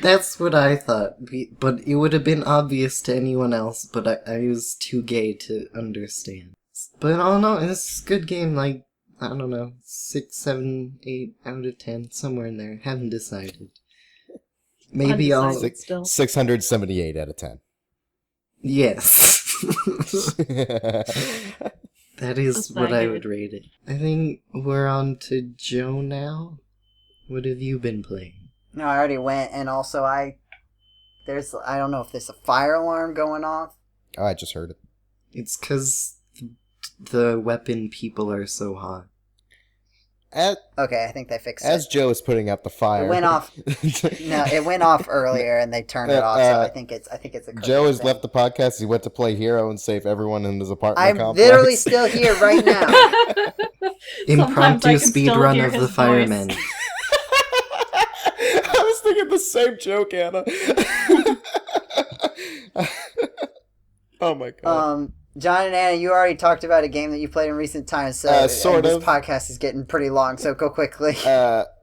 that's what I thought. But it would have been obvious to anyone else, but I was too gay to understand. But all in all, it's a good game, I don't know, 6, 7, 8 out of 10, somewhere in there. Haven't decided. Maybe I'll... 678 out of 10. Yes. That is what I would rate it. I think we're on to Joe now. What have you been playing? No, I already went, and also I don't know if there's a fire alarm going off. Oh, I just heard it. It's because the weapon people are so hot. Okay, I think they fixed it. As Joe is putting out the fire, it went off. No, it went off earlier, and they turned it off. So I think it's a. Joe has thing. left the podcast. He went to play Hero and save everyone in his apartment I'm complex. literally still here right now. Impromptu speedrun of the firemen. I was thinking the same joke, Anna. Oh my god. John and Anna, you already talked about a game that you played in recent times, so this podcast is getting pretty long, so go quickly.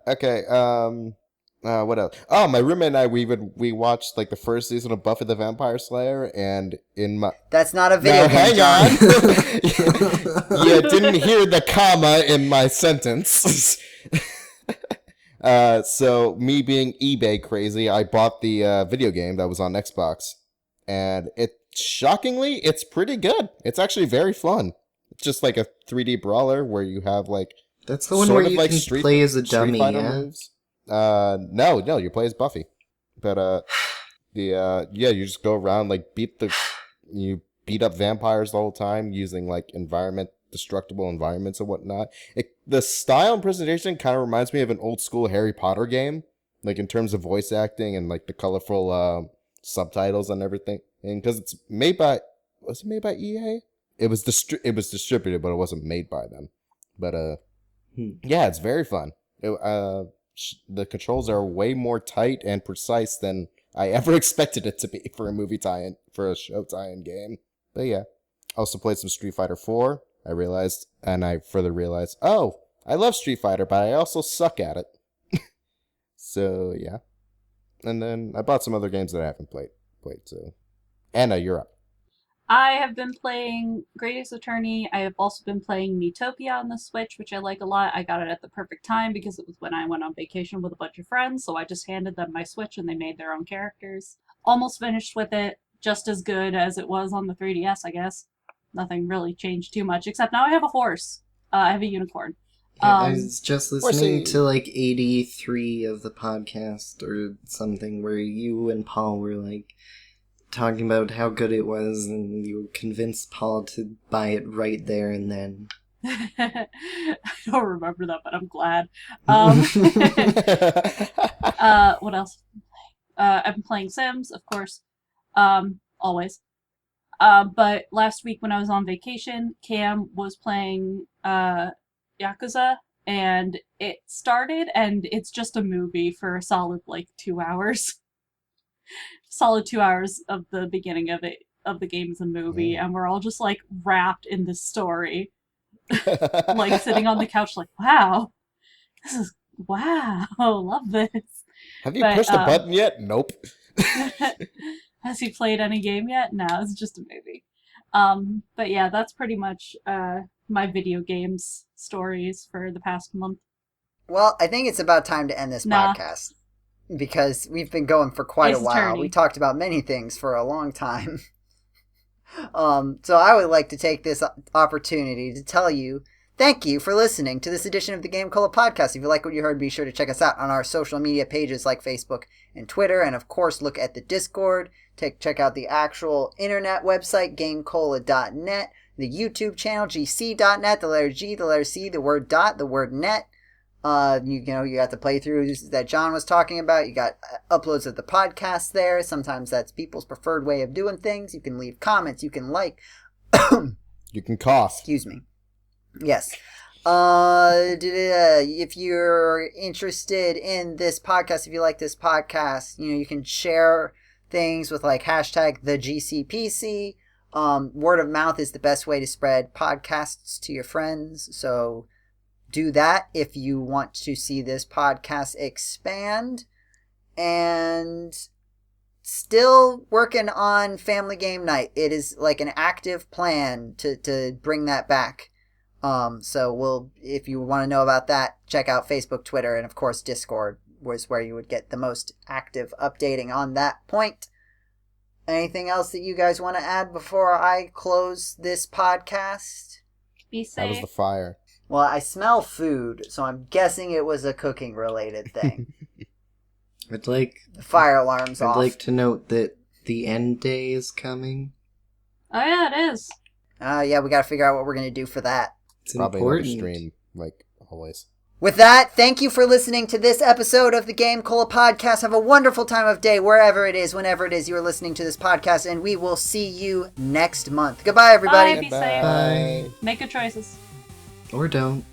Okay, what else? Oh, my roommate and I, we watched, the first season of Buffy the Vampire Slayer, and in my... That's not a video game, hang on! You didn't hear the comma in my sentence. So, me being eBay crazy, I bought the video game that was on Xbox, and shockingly, it's pretty good. It's actually very fun. It's just a 3D brawler where you have That's the one where you can play as a dummy, yeah? Moves. No, you play as Buffy. But you just go around you beat up vampires the whole time using destructible environments and whatnot. The style and presentation kind of reminds me of an old school Harry Potter game, in terms of voice acting and the colorful subtitles and everything. And because it's made by, was it made by EA? It was distributed, but it wasn't made by them. But yeah, it's very fun. the controls are way more tight and precise than I ever expected it to be for a movie tie-in, for a show tie-in game. But yeah, also played some Street Fighter 4. I further realized, oh, I love Street Fighter, but I also suck at it. So yeah, and then I bought some other games that I haven't played. So, Anna, you're up. I have been playing Greatest Attorney. I have also been playing Miitopia on the Switch, which I like a lot. I got it at the perfect time because it was when I went on vacation with a bunch of friends, so I just handed them my Switch and they made their own characters. Almost finished with it, just as good as it was on the 3DS, I guess. Nothing really changed too much, except now I have a horse. I have a unicorn. I was just listening to like 83 of the podcast or something where you and Paul were like talking about how good it was, and you convinced Paul to buy it right there and then. I don't remember that, but I'm glad. What else? I've been playing Sims, of course, always. But last week when I was on vacation, Cam was playing Yakuza, and it started, and it's just a movie for a solid 2 hours. Solid 2 hours of the beginning of the game is a movie, and we're all just wrapped in this story. Sitting on the couch wow, love this. Have you pushed the button yet? Nope. Has he played any game yet? No, it's just a movie. But yeah, that's pretty much my video games stories for the past month. Well, I think it's about time to end this podcast. Because we've been going for quite a while. We talked about many things for a long time. So I would like to take this opportunity to tell you thank you for listening to this edition of the Game Cola Podcast. If you like what you heard, be sure to check us out on our social media pages like Facebook and Twitter. And of course, look at the Discord. Check out the actual internet website, GameCola.net. The YouTube channel, GCDotNet, the letter G, the letter C, the word dot, the word net. You got the playthroughs that John was talking about. You got uploads of the podcast there. Sometimes that's people's preferred way of doing things. You can leave comments. You can like. You can cough. Excuse me. Yes. If you're interested in this podcast, if you like this podcast, you can share things with hashtag the GCPC. Word of mouth is the best way to spread podcasts to your friends. So do that if you want to see this podcast expand. And still working on Family Game Night. It is an active plan to bring that back. So if you want to know about that, check out Facebook, Twitter, and of course Discord was where you would get the most active updating on that point. Anything else that you guys want to add before I close this podcast? Be safe. That was the fire. Well, I smell food, so I'm guessing it was a cooking-related thing. The fire alarm's off. I'd like to note that the end day is coming. Oh yeah, it is. Yeah, we gotta figure out what we're gonna do for that. It's probably important. Stream, always. With that, thank you for listening to this episode of the Game Cola Podcast. Have a wonderful time of day, wherever it is, whenever it is you are listening to this podcast, and we will see you next month. Goodbye, everybody. Bye, be safe. Bye. Make good choices. Or don't.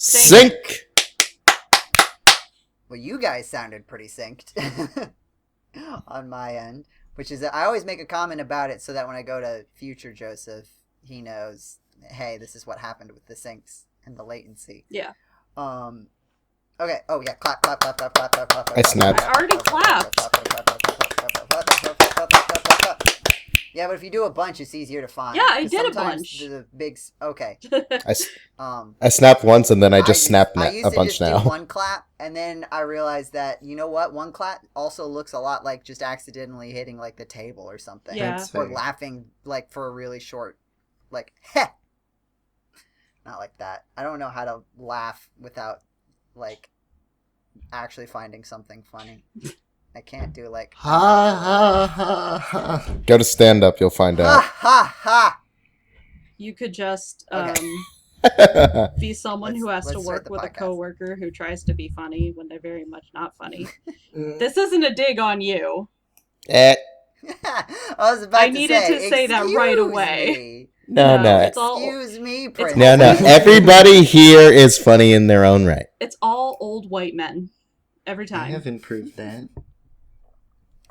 Sync! Well, you guys sounded pretty synced on my end, which is I always make a comment about it so that when I go to future Joseph, he knows, hey, this is what happened with the syncs and the latency. Yeah. Okay. Oh yeah. Clap, clap, clap, clap, clap, clap, clap. I snapped. I already clapped. Yeah, but if you do a bunch, it's easier to find. Yeah, I did a bunch. The big. Okay. I snapped once and then I just snapped a bunch now. I used to just do one clap, and then I realized that, you know what? One clap also looks a lot like just accidentally hitting the table or something. Yeah. Or laughing for a really short, heh. Not like that. I don't know how to laugh without actually finding something funny. I can't do like Ha ha ha ha. Go to stand up, you'll find ha out. ha ha. You could just Okay. be someone who has to Let's start work the with a podcast. coworker who tries to be funny when they're very much not funny. Mm. This isn't a dig on you. Eh, I was about I to needed say, to say that right "Excuse away." me. no. It's all Excuse me, it's princess. No. Everybody here is funny in their own right. it's all old white men every I time. have improved that.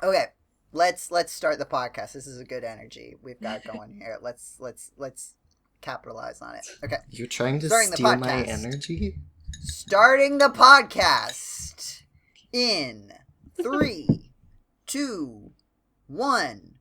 Okay, let's start the podcast. This is a good energy we've got going here. Let's capitalize on it. Okay, You're trying to Starting the steal my podcast. energy? starting the podcast in 3, 2, 1.